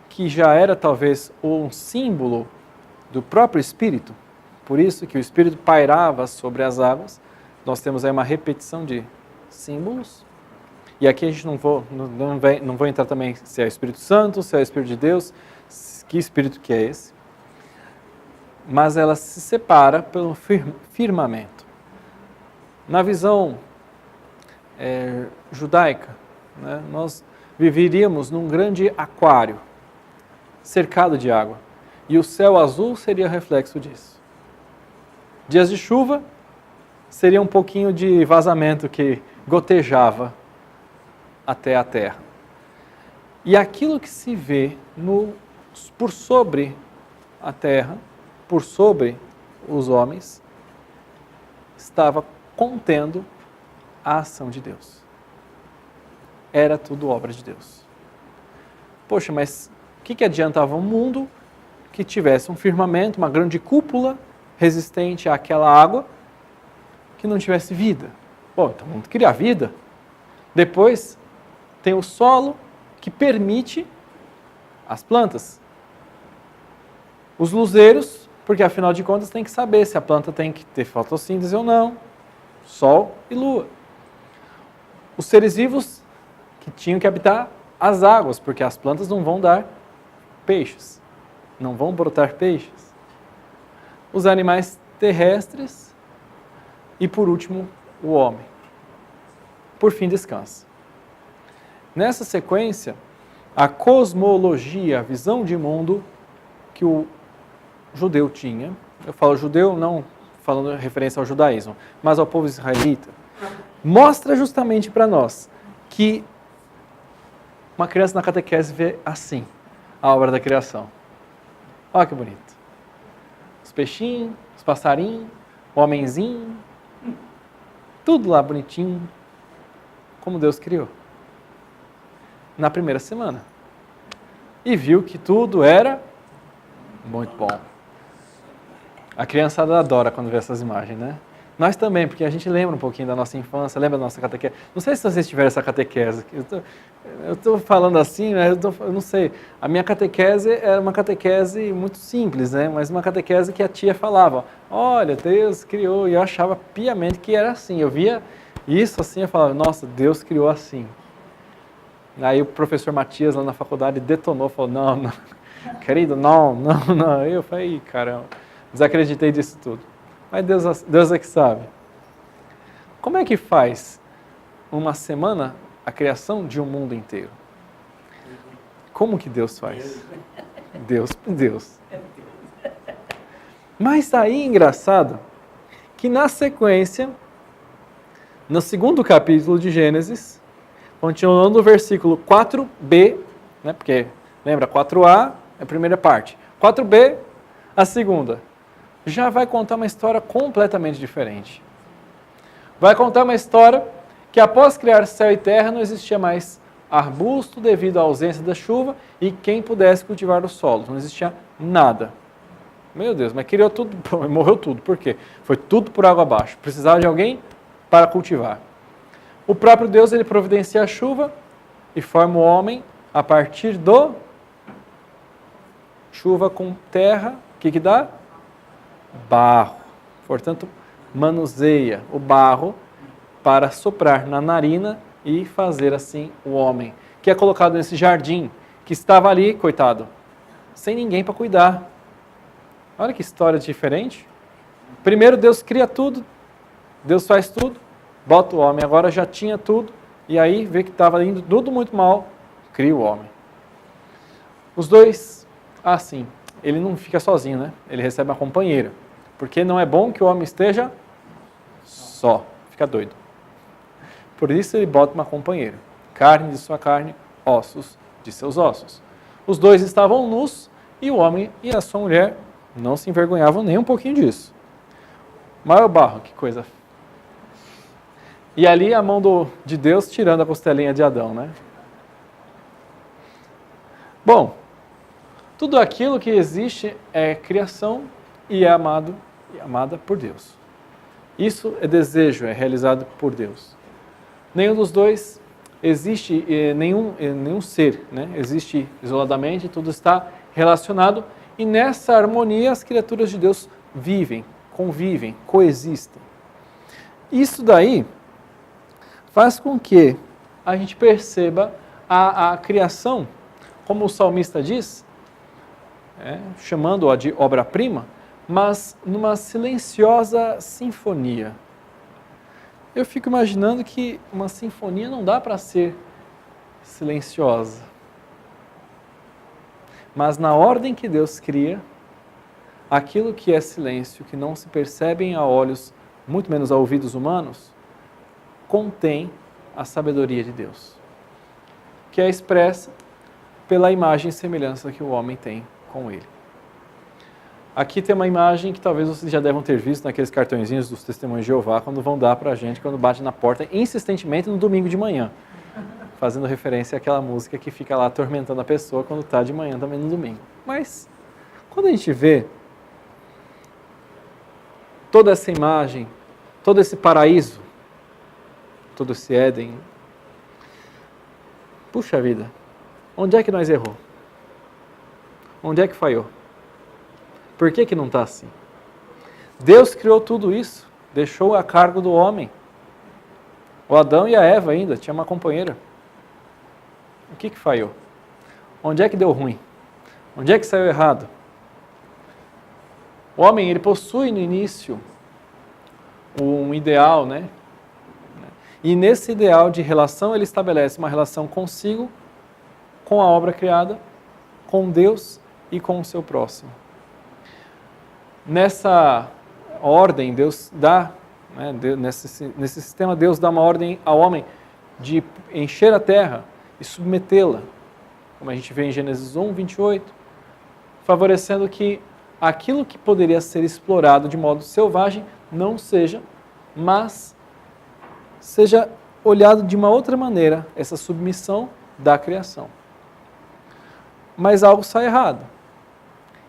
Speaker 1: que já era talvez um símbolo do próprio Espírito, por isso que o Espírito pairava sobre as águas, nós temos aí uma repetição de símbolos. E aqui a gente não vou entrar também se é o Espírito Santo, se é o Espírito de Deus, que Espírito que é esse. Mas ela se separa pelo firmamento. Na visão judaica, né, nós viveríamos num grande aquário, cercado de água. E o céu azul seria reflexo disso. Dias de chuva seria um pouquinho de vazamento que gotejava até a terra. E aquilo que se vê por sobre a terra, por sobre os homens, estava contendo a ação de Deus. Era tudo obra de Deus. Poxa, mas o que adiantava um mundo que tivesse um firmamento, uma grande cúpula resistente àquela água, que não tivesse vida? Bom, então vamos criar vida. Depois tem o solo que permite as plantas. Os luzeiros, porque afinal de contas tem que saber se a planta tem que ter fotossíntese ou não. Sol e lua. Os seres vivos que tinham que habitar as águas, porque as plantas não vão dar peixes, não vão brotar peixes. Os animais terrestres e, por último, o homem. Por fim, descansa. Nessa sequência, a cosmologia, a visão de mundo que o judeu tinha, eu falo judeu não falando referência ao judaísmo, mas ao povo israelita, mostra justamente para nós que uma criança na catequese vê assim a obra da criação. Olha que bonito. Os peixinhos, os passarinhos, o homenzinho, tudo lá bonitinho, como Deus criou. Na primeira semana. E viu que tudo era muito bom. A criançada adora quando vê essas imagens, né? Nós também, porque a gente lembra um pouquinho da nossa infância, lembra da nossa catequese. Não sei se vocês tiveram essa catequese. Eu estou falando assim, né? Eu não sei. A minha catequese era uma catequese muito simples, né? Mas uma catequese que a tia falava, olha, Deus criou, e eu achava piamente que era assim. Eu via isso assim, eu falava, nossa, Deus criou assim. Aí o professor Matias lá na faculdade detonou, falou, não, querido, não. Eu falei, caramba, desacreditei disso tudo. Mas Deus é que sabe. Como é que faz uma semana a criação de um mundo inteiro? Como que Deus faz? Deus. Mas aí, engraçado, que na sequência, no segundo capítulo de Gênesis, continuando no versículo 4b, né, porque lembra, 4a é a primeira parte, 4b, a segunda, já vai contar uma história completamente diferente. Vai contar uma história que após criar céu e terra não existia mais arbusto devido à ausência da chuva e quem pudesse cultivar o solo. Não existia nada. Meu Deus, mas criou tudo, morreu tudo. Por quê? Foi tudo por água abaixo. Precisava de alguém para cultivar. O próprio Deus, ele providencia a chuva e forma o homem a partir do chuva com terra. O que dá? Barro. Portanto, manuseia o barro para soprar na narina e fazer assim o homem, que é colocado nesse jardim, que estava ali, coitado, sem ninguém para cuidar. Olha que história diferente. Primeiro Deus cria tudo, Deus faz tudo, bota o homem, agora já tinha tudo, e aí vê que estava indo tudo muito mal, cria o homem. Os dois, assim, ele não fica sozinho, né? Ele recebe uma companheira, porque não é bom que o homem esteja só, fica doido. Por isso ele bota uma companheira, carne de sua carne, ossos de seus ossos. Os dois estavam nus e o homem e a sua mulher não se envergonhavam nem um pouquinho disso. Mas é o barro, que coisa. E ali a mão de Deus tirando a costelinha de Adão, né? Bom, tudo aquilo que existe é criação e é amado e amada por Deus. Isso é desejo, é realizado por Deus. Nenhum dos dois existe, nenhum ser, né? Existe isoladamente, tudo está relacionado e nessa harmonia as criaturas de Deus vivem, convivem, coexistem. Isso daí faz com que a gente perceba a criação, como o salmista diz, chamando-a de obra-prima, mas numa silenciosa sinfonia. Eu fico imaginando que uma sinfonia não dá para ser silenciosa. Mas na ordem que Deus cria, aquilo que é silêncio, que não se percebem a olhos, muito menos a ouvidos humanos, contém a sabedoria de Deus, que é expressa pela imagem e semelhança que o homem tem com ele. Aqui tem uma imagem que talvez vocês já devam ter visto naqueles cartõezinhos dos Testemunhos de Jeová, quando vão dar para a gente, quando bate na porta insistentemente no domingo de manhã, fazendo referência àquela música que fica lá atormentando a pessoa quando está de manhã também no domingo. Mas, quando a gente vê toda essa imagem, todo esse paraíso, todo esse Éden, puxa vida, onde é que nós errou? Onde é que falhou? Por que não está assim? Deus criou tudo isso, deixou a cargo do homem. O Adão e a Eva ainda, tinha uma companheira. O que falhou? Onde é que deu ruim? Onde é que saiu errado? O homem, ele possui no início um ideal, né? E nesse ideal de relação, ele estabelece uma relação consigo, com a obra criada, com Deus e com o seu próximo. Nessa ordem, Deus dá, né, nesse sistema, Deus dá uma ordem ao homem de encher a terra e submetê-la, como a gente vê em Gênesis 1, 28, favorecendo que aquilo que poderia ser explorado de modo selvagem não seja, mas seja olhado de uma outra maneira, essa submissão da criação. Mas algo sai errado.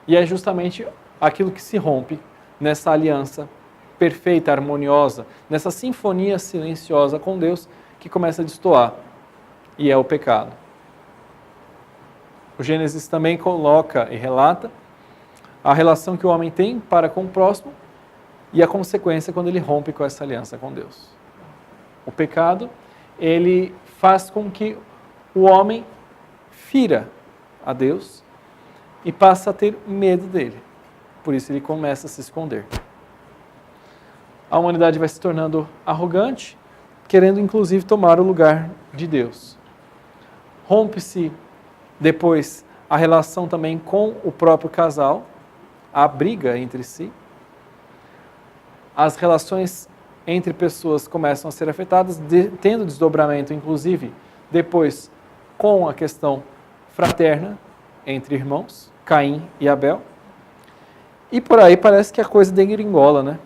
Speaker 1: E é justamente aquilo que se rompe nessa aliança perfeita, harmoniosa, nessa sinfonia silenciosa com Deus que começa a destoar, e é o pecado. O Gênesis também coloca e relata a relação que o homem tem para com o próximo e a consequência quando ele rompe com essa aliança com Deus. O pecado, ele faz com que o homem fira a Deus e passa a ter medo dele. Por isso ele começa a se esconder. A humanidade vai se tornando arrogante, querendo inclusive tomar o lugar de Deus. Rompe-se depois a relação também com o próprio casal, a briga entre si. As relações entre pessoas começam a ser afetadas, tendo desdobramento inclusive depois com a questão fraterna entre irmãos, Caim e Abel. E por aí parece que a coisa degringola, né?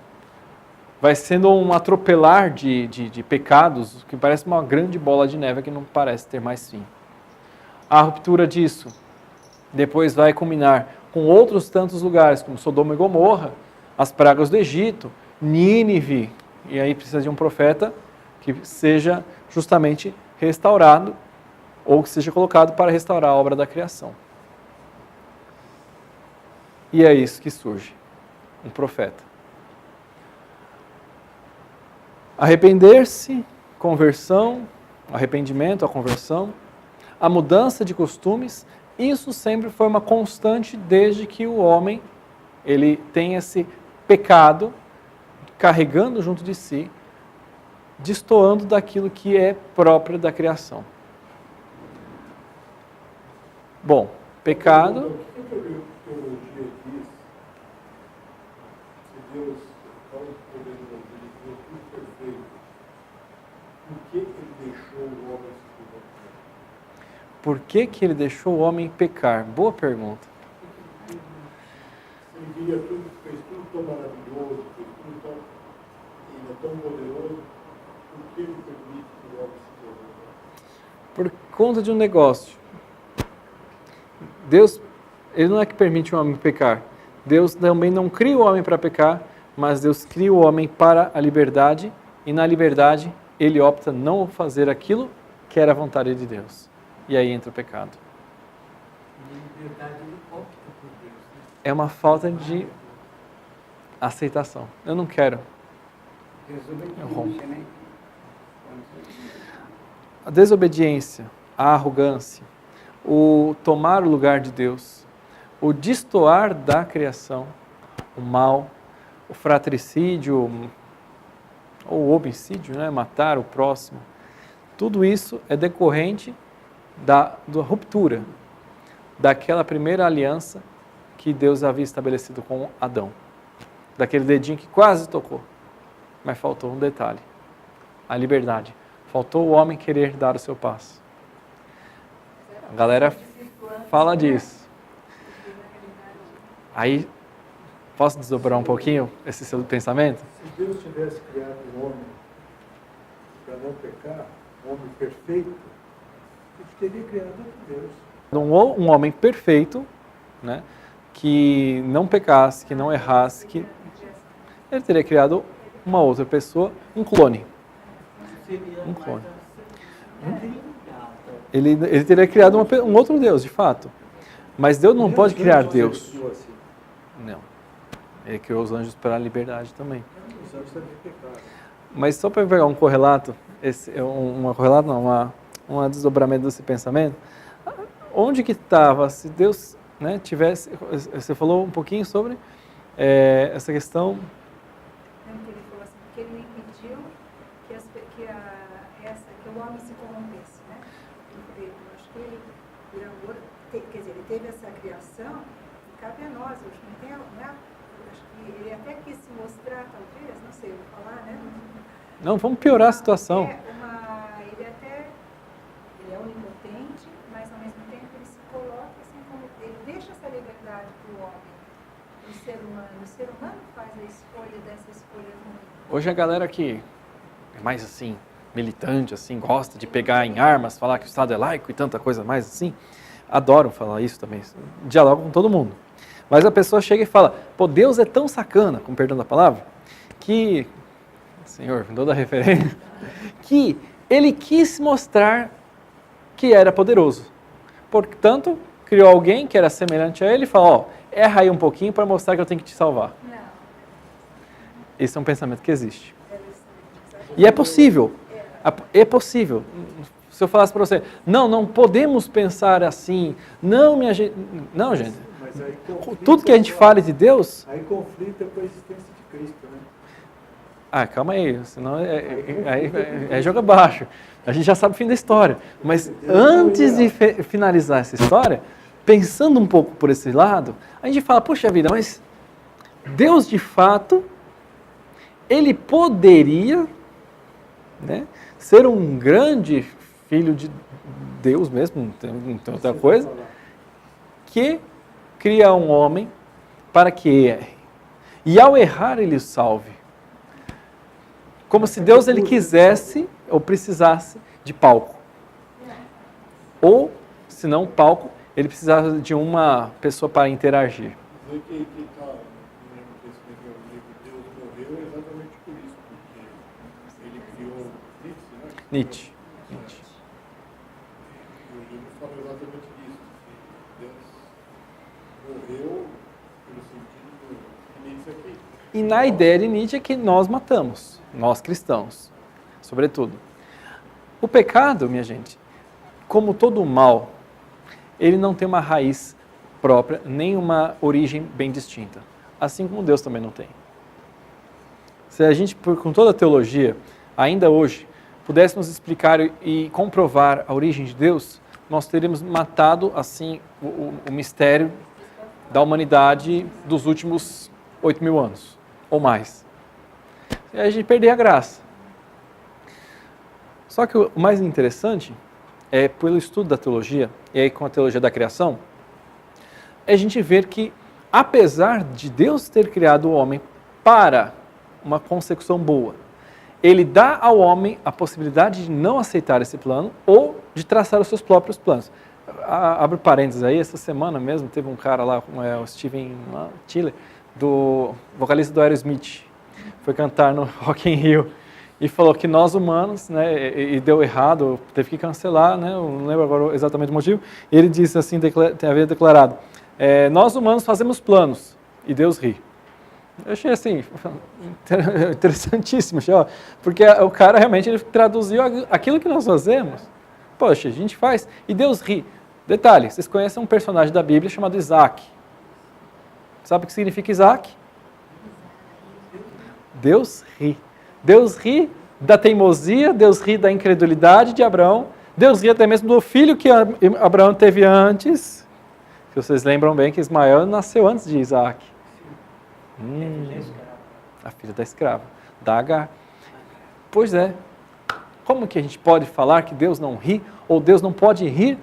Speaker 1: vai sendo um atropelar de pecados que parece uma grande bola de neve que não parece ter mais fim. A ruptura disso depois vai culminar com outros tantos lugares, como Sodoma e Gomorra, as pragas do Egito, Nínive, e aí precisa de um profeta que seja justamente restaurado ou que seja colocado para restaurar a obra da criação. E é isso que surge, um profeta. Arrepender-se, conversão, arrependimento, a conversão, a mudança de costumes, isso sempre foi uma constante desde que o homem ele tem esse pecado carregando junto de si, destoando daquilo que é próprio da criação. Bom, pecado...
Speaker 3: O que a teologia diz? Se Deus é tão poderoso, ele criou tudo perfeito, por que ele deixou o homem se corromper?
Speaker 1: Por que ele deixou o homem pecar? Boa pergunta.
Speaker 3: Ele via tudo, fez tudo tão maravilhoso, fez tudo tão, ele é tão poderoso, por que ele permite que o homem se corrompa?
Speaker 1: Por conta de um negócio. Deus, ele não é que permite o homem pecar. Deus também não cria o homem para pecar, mas Deus cria o homem para a liberdade, e na liberdade ele opta não fazer aquilo que era a vontade de Deus. E aí entra o pecado.
Speaker 2: Na liberdade ele opta por Deus, né?
Speaker 1: É uma falta de aceitação. Eu não quero.
Speaker 2: Desobediência, né?
Speaker 1: A desobediência, a arrogância, o tomar o lugar de Deus, o destoar da criação, o mal, o fratricídio, ou o homicídio, né? Matar o próximo, tudo isso é decorrente da ruptura, daquela primeira aliança que Deus havia estabelecido com Adão. Daquele dedinho que quase tocou, mas faltou um detalhe, a liberdade. Faltou o homem querer dar o seu passo. A galera fala disso. Aí, posso desdobrar um pouquinho esse seu pensamento?
Speaker 3: Se Deus tivesse criado um homem para não pecar, um homem perfeito, ele teria criado outro Deus.
Speaker 1: Um homem perfeito, né, que não pecasse, que não errasse, que ele teria criado uma outra pessoa, um clone. Um clone. Ele teria criado um outro Deus, de fato. Mas Deus não pode criar Deus. Não. Ele criou os anjos para a liberdade também.
Speaker 3: Os anjos também pecaram.
Speaker 1: Mas só para pegar um correlato, um desdobramento desse pensamento, onde que estava, se Deus, né, tivesse, você falou um pouquinho sobre essa questão.
Speaker 4: Ele falou assim, porque ele não impediu que o homem se corrompesse, né? Eu acho que ele teve essa criação, e cabe a nós, eu acho que não tem, né? Eu acho que ele até quis se mostrar, talvez, não sei, eu vou falar, né?
Speaker 1: Não, vamos piorar a situação.
Speaker 4: Ele é onipotente, mas ao mesmo tempo ele se coloca assim como, ele deixa essa liberdade para o homem, o ser humano. O ser humano faz a escolha dessa escolha ruim.
Speaker 1: Hoje a galera que é mais assim, militante, assim, gosta de pegar em armas, falar que o Estado é laico e tanta coisa mais assim, adoram falar isso também, dialogam com todo mundo. Mas a pessoa chega e fala, pô, Deus é tão sacana, com perdão da palavra, que, Senhor, me dou da referência, que ele quis mostrar que era poderoso. Portanto, criou alguém que era semelhante a ele e falou, erra aí um pouquinho para mostrar que eu tenho que te salvar.
Speaker 4: Não.
Speaker 1: Esse é um pensamento que existe. E é possível. É possível. Se eu falasse para você, não podemos pensar assim, não, gente.
Speaker 3: Mas aí
Speaker 1: Tudo que a gente fale de Deus...
Speaker 3: Aí conflita com a existência de Cristo, né?
Speaker 1: Ah, calma aí, senão é jogo abaixo. A gente já sabe o fim da história. Mas antes de finalizar essa história, pensando um pouco por esse lado, a gente fala, poxa vida, mas Deus de fato, ele poderia, né, ser um grande filho de Deus mesmo, não tem outra coisa, que cria um homem para que erre. E ao errar ele o salve. Como se Deus ele quisesse ou precisasse de palco. Ou, se não palco, ele precisava de uma pessoa para interagir.
Speaker 3: Dizer que está no livro Deus morreu exatamente por isso, porque ele criou Nietzsche, né?
Speaker 1: Nietzsche.
Speaker 3: E o livro fala exatamente disso, que Deus morreu pelo sentido de Nietzsche aqui.
Speaker 1: E na ideia de Nietzsche é que nós matamos, nós cristãos, sobretudo. O pecado, minha gente, como todo o mal, ele não tem uma raiz própria, nem uma origem bem distinta. Assim como Deus também não tem. Se a gente, com toda a teologia, ainda hoje, pudéssemos explicar e comprovar a origem de Deus, nós teríamos matado, assim, o mistério da humanidade dos últimos 8.000 anos, ou mais. E aí a gente perderia a graça. Só que o mais interessante é, pelo estudo da teologia, e aí com a teologia da criação, é a gente ver que, apesar de Deus ter criado o homem para uma consecução boa, ele dá ao homem a possibilidade de não aceitar esse plano ou de traçar os seus próprios planos. Abre parênteses aí, essa semana mesmo teve um cara lá, o Steven Tyler, do vocalista do Aerosmith, foi cantar no Rock in Rio e falou que nós humanos, né, e deu errado, teve que cancelar, né, eu não lembro agora exatamente o motivo, e ele disse assim, havia declarado, nós humanos fazemos planos e Deus ri. Eu achei assim, interessantíssimo, porque o cara realmente ele traduziu aquilo que nós fazemos. Poxa, a gente faz e Deus ri. Detalhe, vocês conhecem um personagem da Bíblia chamado Isaac. Sabe o que significa Isaac? Deus ri. Deus ri da teimosia, Deus ri da incredulidade de Abraão, Deus ri até mesmo do filho que Abraão teve antes. Se vocês lembram bem que Ismael nasceu antes de Isaac. A filha da escrava, da Agar. Pois é. Como que a gente pode falar que Deus não ri, ou Deus não pode rir,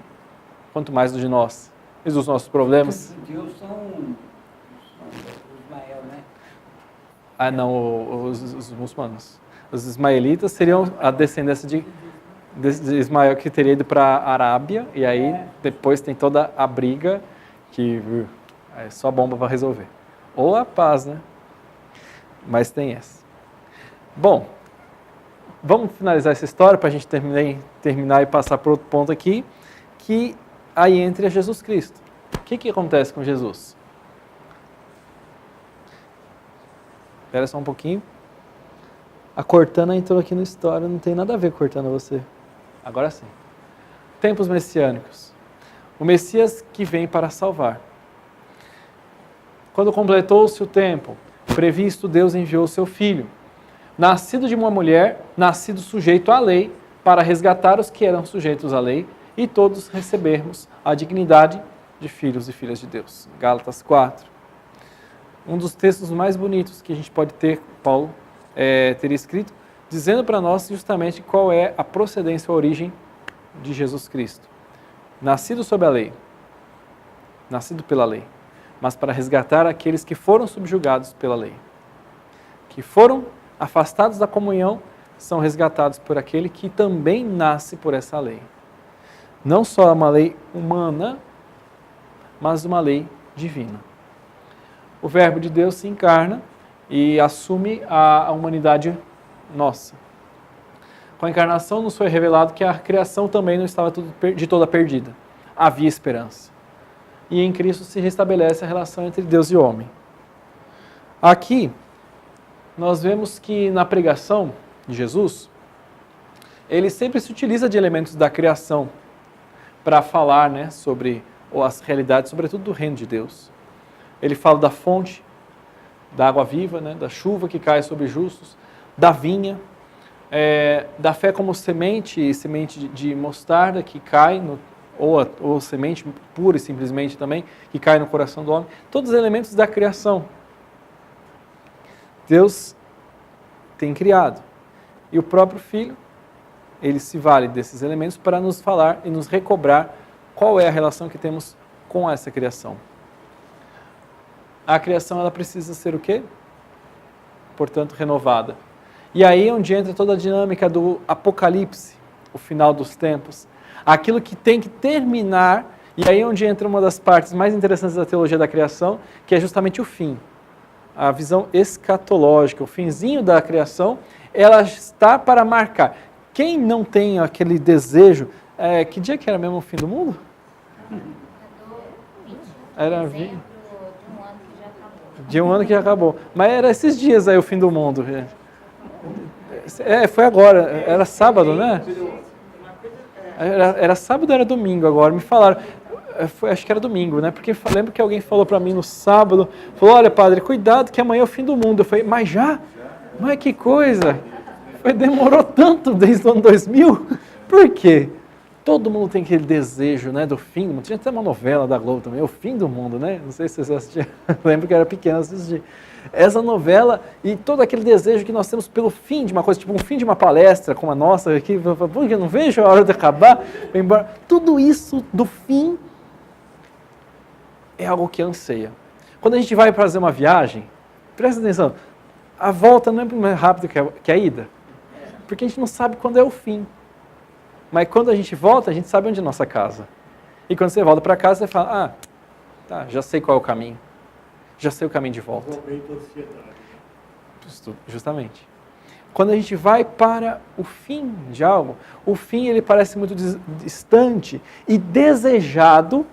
Speaker 1: quanto mais do de nós, e dos nossos problemas?
Speaker 2: Os judeus são Ismael, né?
Speaker 1: Ah, não, os muçulmanos. Os ismaelitas seriam a descendência de Ismael, que teria ido para a Arábia, e aí depois tem toda a briga, que é só bomba para resolver. Ou a paz, né? Mas tem essa. Bom, vamos finalizar essa história para a gente terminar e passar para outro ponto aqui, que aí entra Jesus Cristo. O que acontece com Jesus? Espera só um pouquinho. A Cortana entrou aqui na história, não tem nada a ver com Cortana você. Agora sim. Tempos messiânicos. O Messias que vem para salvar. Quando completou-se o tempo previsto, Deus enviou o seu Filho, nascido de uma mulher, nascido sujeito à lei, para resgatar os que eram sujeitos à lei e todos recebermos a dignidade de filhos e filhas de Deus. Gálatas 4. Um dos textos mais bonitos que a gente pode ter, Paulo teria escrito, dizendo para nós justamente qual é a procedência, a origem de Jesus Cristo. Nascido sob a lei, nascido pela lei, mas para resgatar aqueles que foram subjugados pela lei, que foram afastados da comunhão, são resgatados por aquele que também nasce por essa lei. Não só uma lei humana, mas uma lei divina. O Verbo de Deus se encarna e assume a humanidade nossa. Com a encarnação nos foi revelado que a criação também não estava de toda perdida. Havia esperança. E em Cristo se restabelece a relação entre Deus e o homem. Aqui, nós vemos que na pregação de Jesus, ele sempre se utiliza de elementos da criação para falar, né, sobre as realidades, sobretudo do reino de Deus. Ele fala da fonte, da água viva, né, da chuva que cai sobre justos, da vinha, da fé como semente de mostarda que cai, ou semente pura e simplesmente também, que cai no coração do homem. Todos os elementos da criação. Deus tem criado. E o próprio Filho, ele se vale desses elementos para nos falar e nos recobrar qual é a relação que temos com essa criação. A criação, ela precisa ser o quê? Portanto, renovada. E aí é onde entra toda a dinâmica do Apocalipse, o final dos tempos. Aquilo que tem que terminar, e aí é onde entra uma das partes mais interessantes da teologia da criação, que é justamente o fim. A visão escatológica, o finzinho da criação, ela está para marcar. Quem não tem aquele desejo, que dia que era mesmo o fim do mundo? Era de um ano que já acabou. Mas era esses dias aí o fim do mundo. Foi agora, era sábado, né? Era sábado ou era domingo agora? Me falaram. Acho que era domingo, né? Porque lembro que alguém falou para mim no sábado, falou, olha padre, cuidado que amanhã é o fim do mundo. Eu falei, mas já? Mas que coisa! Demorou tanto desde o ano 2000? Por quê? Todo mundo tem aquele desejo, né, do fim do mundo. Tinha até uma novela da Globo também, O Fim do Mundo, né? Não sei se vocês assistiram. Lembro que eu era pequeno assistir. Essa novela e todo aquele desejo que nós temos pelo fim de uma coisa, tipo um fim de uma palestra como a nossa aqui, eu não vejo a hora de acabar, embora. Tudo isso do fim é algo que anseia. Quando a gente vai fazer uma viagem, presta atenção, a volta não é mais rápida que a ida, porque a gente não sabe quando é o fim. Mas quando a gente volta, a gente sabe onde é a nossa casa. E quando você volta para casa, você fala, tá, já sei qual é o caminho. Já sei o caminho de volta. Justamente. Quando a gente vai para o fim de algo, o fim ele parece muito distante e desejado,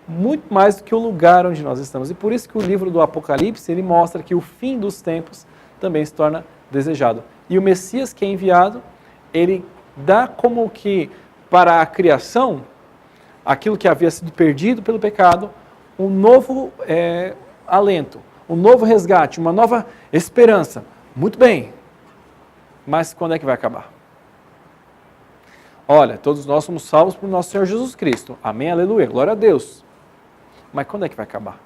Speaker 1: muito mais do que o lugar onde nós estamos. E por isso que o livro do Apocalipse, ele mostra que o fim dos tempos também se torna desejado. E o Messias que é enviado, ele dá como que para a criação, aquilo que havia sido perdido pelo pecado, um novo alento, um novo resgate, uma nova esperança. Muito bem, mas quando é que vai acabar? Olha, todos nós somos salvos por nosso Senhor Jesus Cristo. Amém, aleluia, glória a Deus. Mas quando é que vai acabar?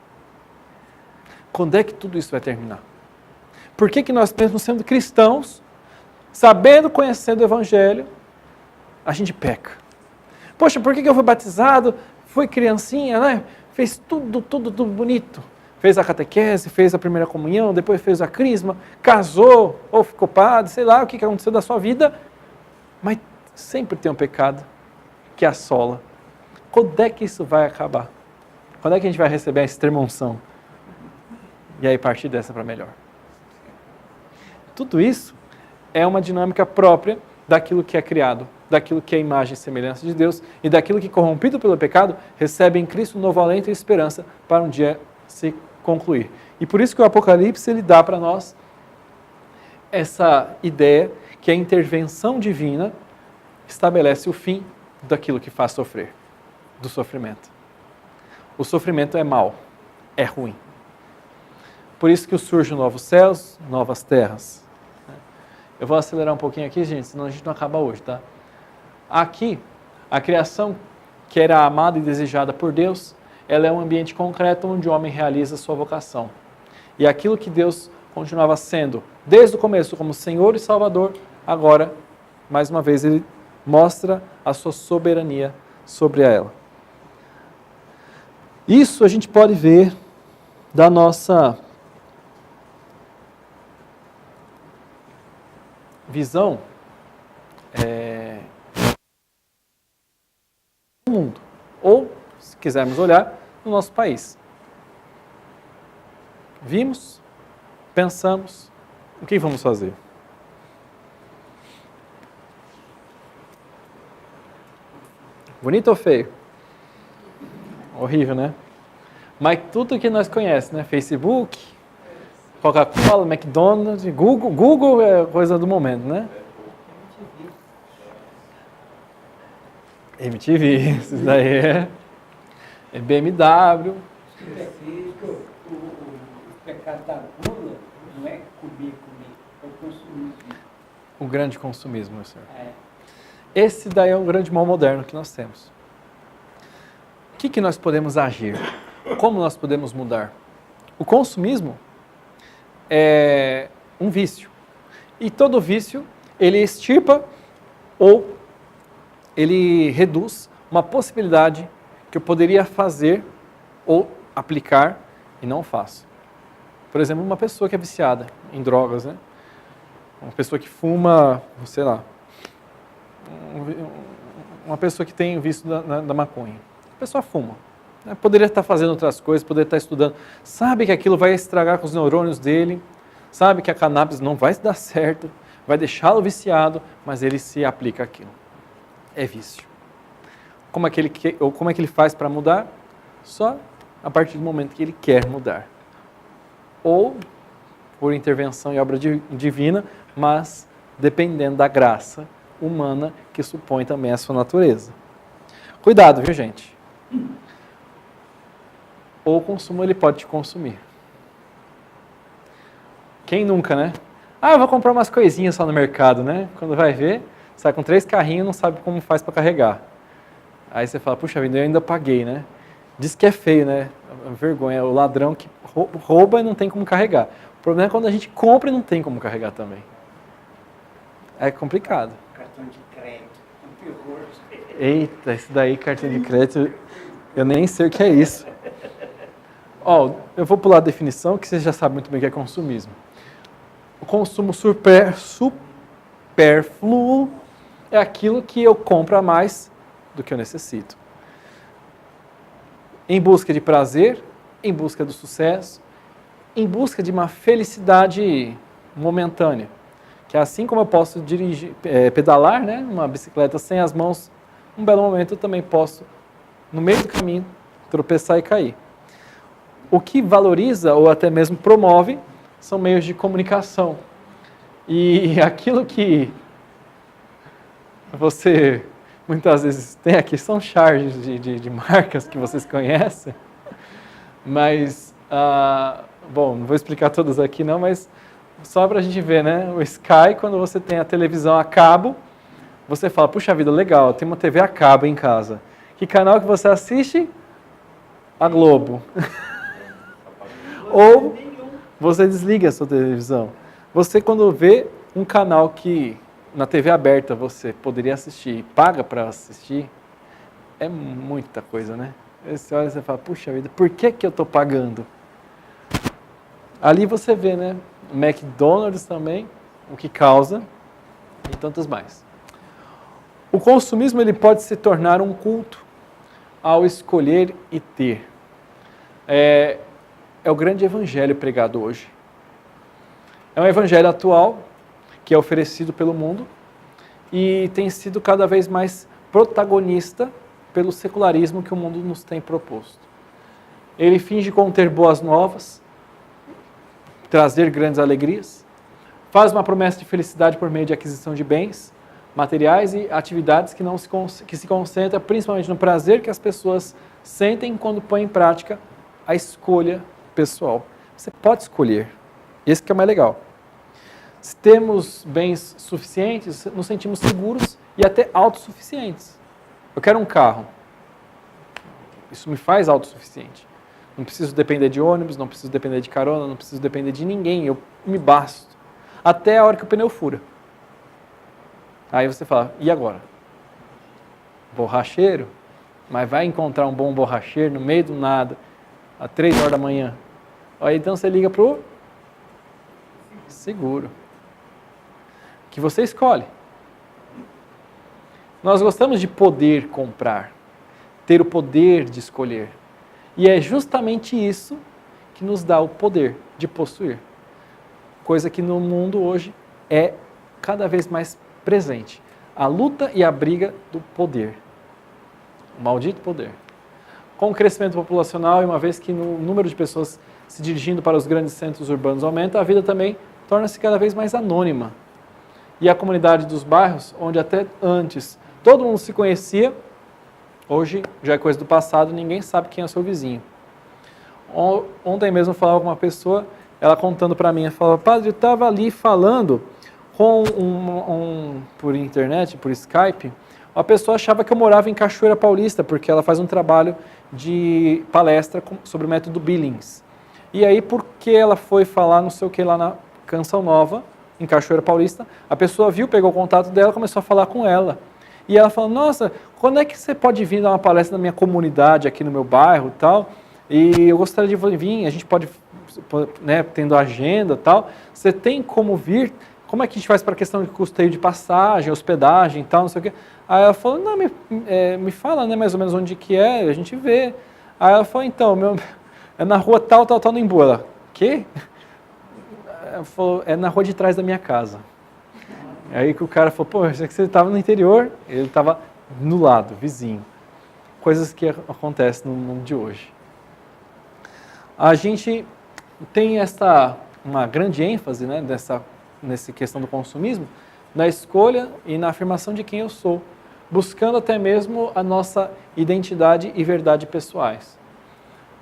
Speaker 1: Quando é que tudo isso vai terminar? Por que nós, mesmo sendo cristãos, sabendo, conhecendo o Evangelho, a gente peca? Poxa, por que eu fui batizado, fui criancinha, né? Fez tudo bonito. Fez a catequese, fez a primeira comunhão, depois fez a crisma, casou, ou ficou padre, sei lá o que aconteceu da sua vida, mas sempre tem um pecado que assola. Quando é que isso vai acabar? Quando é que a gente vai receber a extrema-unção? E aí partir dessa para melhor. Tudo isso é uma dinâmica própria daquilo que é criado, daquilo que é imagem e semelhança de Deus e daquilo que, corrompido pelo pecado, recebe em Cristo um novo alento e esperança para um dia se concluir. E por isso que o Apocalipse ele dá para nós essa ideia que a intervenção divina estabelece o fim daquilo que faz sofrer, do sofrimento. O sofrimento é mau, é ruim. Por isso que surgem novos céus, novas terras. Eu vou acelerar um pouquinho aqui, gente, senão a gente não acaba hoje, tá? Aqui, a criação que era amada e desejada por Deus, ela é um ambiente concreto onde o homem realiza sua vocação. E aquilo que Deus continuava sendo, desde o começo, como Senhor e Salvador, agora, mais uma vez, Ele mostra a sua soberania sobre ela. Isso a gente pode ver da nossa visão do mundo, ou, se quisermos olhar, no nosso país. Vimos, pensamos, o que vamos fazer? Bonito ou feio? Horrível, né? Mas tudo que nós conhecemos, né? Facebook, Coca-Cola, McDonald's, Google é coisa do momento, né? MTV, isso daí é BMW.
Speaker 2: O pecado da gula não é comer, é o consumismo.
Speaker 1: O grande consumismo, meu senhor. Esse daí é o grande mal moderno que nós temos. O que nós podemos agir? Como nós podemos mudar? O consumismo é um vício. E todo vício, ele extirpa ou ele reduz uma possibilidade que eu poderia fazer ou aplicar e não faço. Por exemplo, uma pessoa que é viciada em drogas, né? uma pessoa que fuma, sei lá, uma pessoa que tem vício da maconha. A pessoa fuma. Né? Poderia estar fazendo outras coisas, poderia estar estudando. Sabe que aquilo vai estragar com os neurônios dele, sabe que a cannabis não vai dar certo, vai deixá-lo viciado, mas ele se aplica aquilo. É vício. Como é que ele faz para mudar? Só a partir do momento que ele quer mudar. Ou por intervenção e obra divina, mas dependendo da graça humana que supõe também a sua natureza. Cuidado, viu, gente? Ou o consumo ele pode te consumir. Quem nunca, né? Eu vou comprar umas coisinhas só no mercado, né? Quando vai ver, sai com 3 carrinhos e não sabe como faz para carregar. Aí você fala, puxa vida, eu ainda paguei, né? Diz que é feio, né? Vergonha, o ladrão que rouba e não tem como carregar. O problema é quando a gente compra e não tem como carregar também. É complicado.
Speaker 2: Cartão de crédito, um terror.
Speaker 1: Eita, esse daí, cartão de crédito, eu nem sei o que é isso. Eu vou pular a definição, que vocês já sabem muito bem o que é consumismo. O consumo supérfluo é aquilo que eu compro a mais do que eu necessito. Em busca de prazer, em busca do sucesso, em busca de uma felicidade momentânea. Que assim como eu posso pedalar, né, uma bicicleta sem as mãos, um belo momento eu também posso, no meio do caminho, tropeçar e cair. O que valoriza ou até mesmo promove são meios de comunicação. E aquilo que você muitas vezes tem aqui são charges de marcas que vocês conhecem, mas, não vou explicar todas aqui não, mas só para a gente ver, né? O Sky, quando você tem a televisão a cabo, você fala, puxa vida, legal, tem uma TV a cabo em casa. Que canal que você assiste? A Globo. Ou você desliga a sua televisão. Você, quando vê um canal que na TV aberta você poderia assistir e paga para assistir, é muita coisa, né? Você olha e você fala, puxa vida, por que eu estou pagando? Ali você vê, né? O McDonald's também, o que causa, e tantos mais. O consumismo ele pode se tornar um culto ao escolher e ter. É o grande evangelho pregado hoje. É um evangelho atual que é oferecido pelo mundo e tem sido cada vez mais protagonista pelo secularismo que o mundo nos tem proposto. Ele finge conter boas novas, trazer grandes alegrias, faz uma promessa de felicidade por meio de aquisição de bens, materiais e atividades que se concentra principalmente no prazer que as pessoas sentem quando põem em prática a escolha pessoal. Você pode escolher. Esse que é o mais legal. Se temos bens suficientes, nos sentimos seguros e até autossuficientes. Eu quero um carro. Isso me faz autossuficiente. Não preciso depender de ônibus, não preciso depender de carona, não preciso depender de ninguém. Eu me basto. Até a hora que o pneu fura. Aí você fala, e agora? Borracheiro? Mas vai encontrar um bom borracheiro no meio do nada, às 3 horas da manhã. Aí então você liga pro seguro. Que você escolhe. Nós gostamos de poder comprar, ter o poder de escolher. E é justamente isso que nos dá o poder de possuir. Coisa que no mundo hoje é cada vez mais presente. A luta e a briga do poder. O maldito poder. Com o crescimento populacional e uma vez que o número de pessoas se dirigindo para os grandes centros urbanos aumenta, a vida também torna-se cada vez mais anônima. E a comunidade dos bairros, onde até antes todo mundo se conhecia, hoje já é coisa do passado, ninguém sabe quem é o seu vizinho. Ontem mesmo eu falava com uma pessoa, ela contando para mim, ela falava, padre, eu estava ali falando com por internet, por Skype, uma pessoa achava que eu morava em Cachoeira Paulista, porque ela faz um trabalho de palestra sobre o método Billings. E aí, porque ela foi falar não sei o que lá na Canção Nova, em Cachoeira Paulista, a pessoa viu, pegou o contato dela, começou a falar com ela. E ela falou, nossa, quando é que você pode vir dar uma palestra na minha comunidade, aqui no meu bairro e tal? E eu gostaria de vir, a gente pode, né, tendo agenda e tal, você tem como vir como é que a gente faz para a questão de custeio de passagem, hospedagem e tal, não sei o quê. Aí ela falou, não, me fala, né, mais ou menos onde que é, a gente vê. Aí ela falou, então, é na rua tal, no Embu. Ela, quê? Ela falou, é na rua de trás da minha casa. Aí que o cara falou, pô, já que você estava no interior, ele estava no lado, vizinho. Coisas que acontecem no mundo de hoje. A gente tem uma grande ênfase, né, nessa questão do consumismo, na escolha e na afirmação de quem eu sou, buscando até mesmo a nossa identidade e verdade pessoais.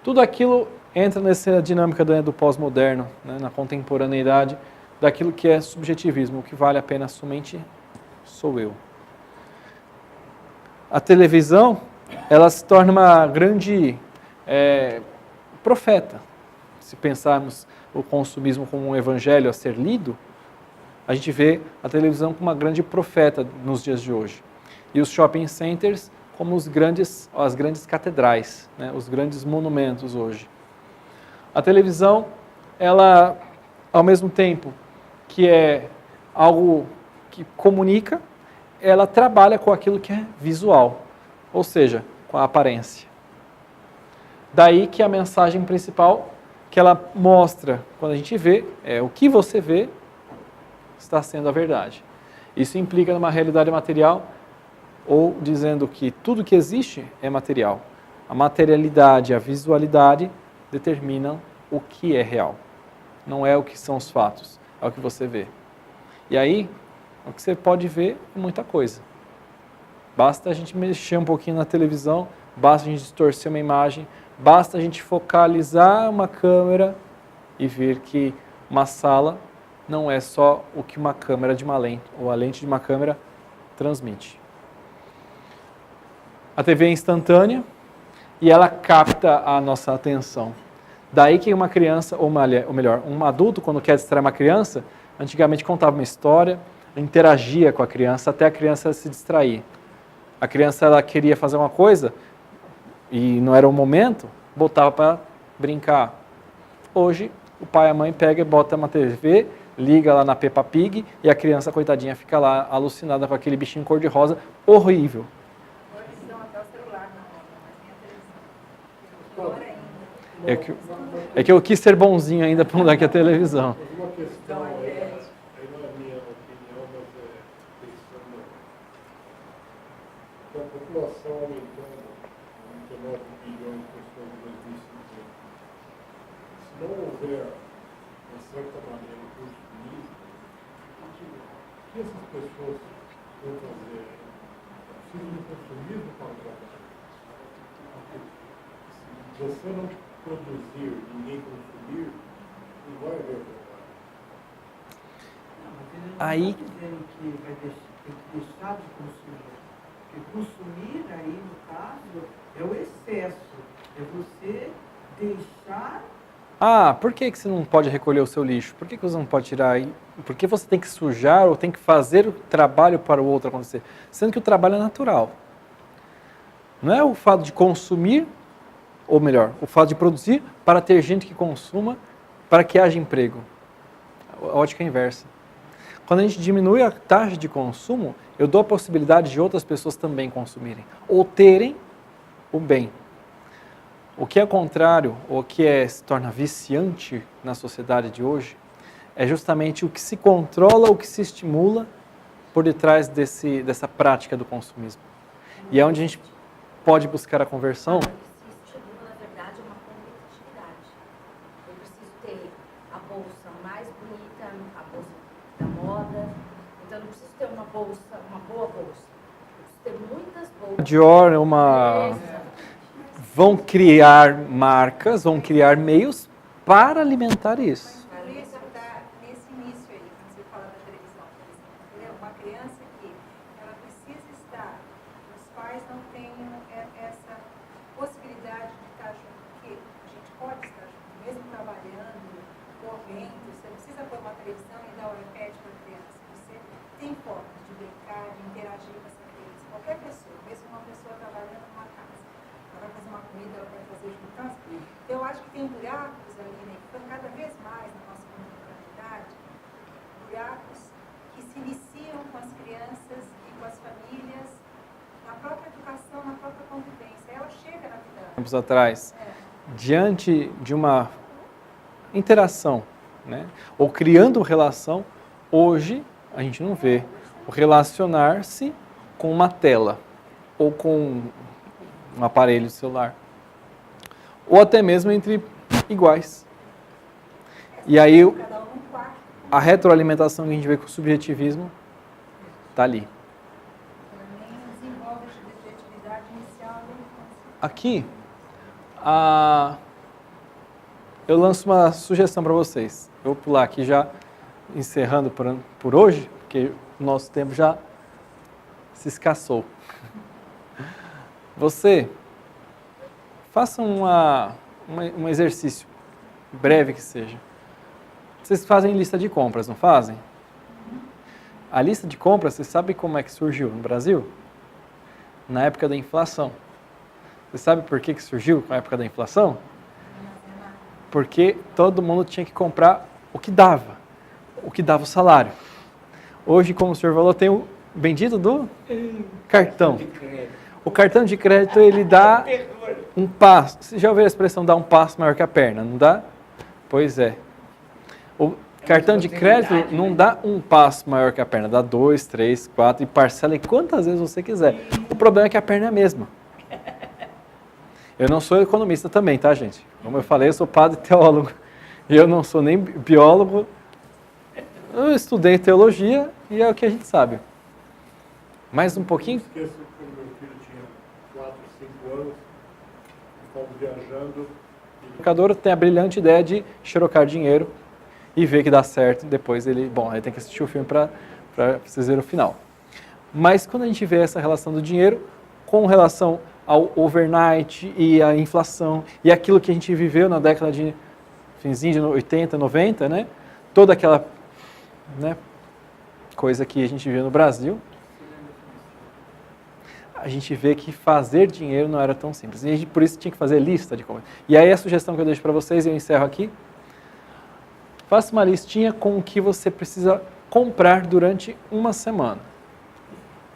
Speaker 1: Tudo aquilo entra nessa dinâmica do pós-moderno, né, na contemporaneidade, daquilo que é subjetivismo, o que vale a pena somente sou eu. A televisão, ela se torna uma grande profeta. Se pensarmos o consumismo como um evangelho a ser lido, a gente vê a televisão como uma grande profeta nos dias de hoje. E os shopping centers como as grandes catedrais, né, os grandes monumentos hoje. A televisão, ela, ao mesmo tempo que é algo que comunica, ela trabalha com aquilo que é visual, ou seja, com a aparência. Daí que a mensagem principal que ela mostra, quando a gente vê, é o que você vê está sendo a verdade. Isso implica numa realidade material, ou dizendo que tudo que existe é material. A materialidade e a visualidade determinam o que é real. Não é o que são os fatos, é o que você vê. E aí, o que você pode ver é muita coisa. Basta a gente mexer um pouquinho na televisão, basta a gente distorcer uma imagem, basta a gente focalizar uma câmera e ver que uma sala não é só o que uma câmera de uma lente, ou a lente de uma câmera transmite. A TV é instantânea e ela capta a nossa atenção. Daí que uma criança, ou melhor, um adulto, quando quer distrair uma criança, antigamente contava uma história, interagia com a criança até a criança se distrair. A criança ela queria fazer uma coisa e não era o momento, botava para brincar. Hoje, o pai e a mãe pegam e botam uma TV, liga lá na Peppa Pig e a criança, coitadinha, fica lá alucinada com aquele bichinho cor-de-rosa horrível.
Speaker 4: Agora eles dão até o celular na mão, mas nem a televisão. Pior ainda.
Speaker 1: É que eu quis ser bonzinho ainda para mudar aqui a televisão.
Speaker 3: Mas uma questão, aí não é minha opinião, mas é pensando que a população aumentando, 29 bilhões de pessoas em 2050, se não houver, de certa maneira, o consumismo, o que essas pessoas vão fazer? Precisam de consumismo para o trabalho. Se você não produzir, ninguém consumir, não vai haver trabalho.
Speaker 2: Não, mas ele não
Speaker 1: Aí-
Speaker 2: está dizendo que tem que deixar de consumir. Porque consumir aí, no caso, é o excesso. É você deixar...
Speaker 1: Ah, por que você não pode recolher o seu lixo? Por que você não pode tirar aí? Por que você tem que sujar ou tem que fazer o trabalho para o outro acontecer? Sendo que o trabalho é natural. Não é o fato de consumir, ou melhor, o fato de produzir para ter gente que consuma, para que haja emprego. A ótica é inversa. Quando a gente diminui a taxa de consumo, eu dou a possibilidade de outras pessoas também consumirem, ou terem o bem. O que é contrário, ou o que se torna viciante na sociedade de hoje, é justamente o que se controla, o que se estimula por detrás dessa prática do consumismo. E é onde a gente pode buscar a conversão.
Speaker 5: O que se estimula, na verdade, é uma competitividade. Eu preciso ter a bolsa mais bonita, a bolsa da moda. Então, eu não preciso ter uma boa bolsa. Eu preciso ter muitas bolsas.
Speaker 1: Dior é uma... Vão criar marcas, vão criar meios para alimentar isso.
Speaker 4: Mas por isso está nesse início aí, quando você fala da televisão, por exemplo, entendeu? Uma criança que ela precisa estar, os pais não têm essa possibilidade de estar junto, porque a gente pode estar junto, mesmo trabalhando, correndo, você não precisa pôr uma televisão e dar o iPad para a criança, você tem formas de brincar, de interagir com essa criança, qualquer pessoa, mesmo uma pessoa trabalhando numa casa. Ela vai fazer uma comida, ela vai fazer juntas. Então, eu acho que tem buracos ali, né? Cada vez mais na nossa comunidade, buracos as crianças e com as famílias, na própria educação, na própria convivência. Ela chega na vida.
Speaker 1: Tempos atrás, diante de uma interação, né, ou criando relação, hoje a gente não vê o relacionar-se com uma tela ou com um aparelho celular, ou até mesmo entre iguais. E aí
Speaker 4: Cada um num quarto.
Speaker 1: a retroalimentação que a gente vê com o subjetivismo está ali.
Speaker 4: Também desenvolve a subjetividade inicial da infância.
Speaker 1: Aqui, eu lanço uma sugestão para vocês. Eu vou pular aqui já, encerrando por hoje, porque o nosso tempo já se Você faça um exercício, breve que seja. Vocês fazem lista de compras, não fazem? A lista de compras, você sabe como é que surgiu no Brasil? Na época da inflação. Você sabe por que surgiu na época da inflação? Porque todo mundo tinha que comprar o que dava o salário. Hoje, como o senhor falou, tem o bendito do cartão. O cartão de crédito, ele dá um passo. Você já ouviu a expressão dar um passo maior que a perna, não dá? Pois é. O cartão de crédito não dá um passo maior que a perna, dá 2, 3, 4 e parcela quantas vezes você quiser. O problema é que a perna é a mesma. Eu não sou economista também, tá, gente? Como eu falei, eu sou padre e teólogo. E eu não sou nem biólogo. Eu estudei teologia e é o que a gente sabe. Mais um pouquinho?
Speaker 3: Não esqueça que quando meu filho tinha 4, 5 anos, estava viajando.
Speaker 1: O educador tem a brilhante ideia de xerocar dinheiro e ver que dá certo. Depois ele tem que assistir o filme para vocês verem o final. Mas quando a gente vê essa relação do dinheiro com relação ao overnight e a inflação e aquilo que a gente viveu na década de finzinho de 80, 90, né? Toda aquela, né, coisa que a gente vê no Brasil, a gente vê que fazer dinheiro não era tão simples. E a gente, por isso tinha que fazer lista de compras. E aí a sugestão que eu deixo para vocês, e eu encerro aqui, faça uma listinha com o que você precisa comprar durante uma semana.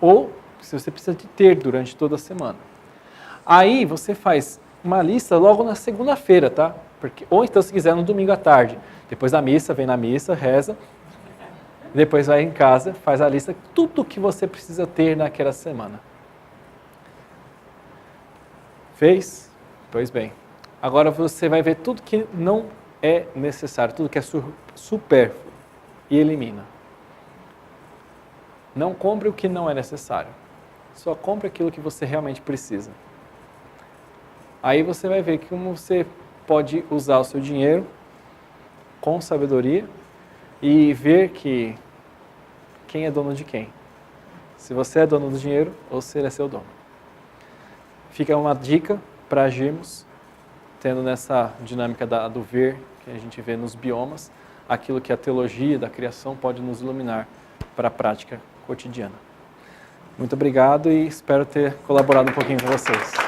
Speaker 1: Ou se você precisa de ter durante toda a semana. Aí você faz uma lista logo na segunda-feira, tá? Ou então, se quiser, no domingo à tarde. Depois da missa, vem na missa, reza. Depois vai em casa, faz a lista, tudo que você precisa ter naquela semana. Fez? Pois bem. Agora você vai ver tudo que não é necessário, tudo que é supérfluo e elimina. Não compre o que não é necessário. Só compre aquilo que você realmente precisa. Aí você vai ver como você pode usar o seu dinheiro com sabedoria e ver que quem é dono de quem. Se você é dono do dinheiro ou se ele é seu dono. Fica uma dica para agirmos, tendo nessa dinâmica do ver, que a gente vê nos biomas, aquilo que a teologia da criação pode nos iluminar para a prática cotidiana. Muito obrigado e espero ter colaborado um pouquinho com vocês.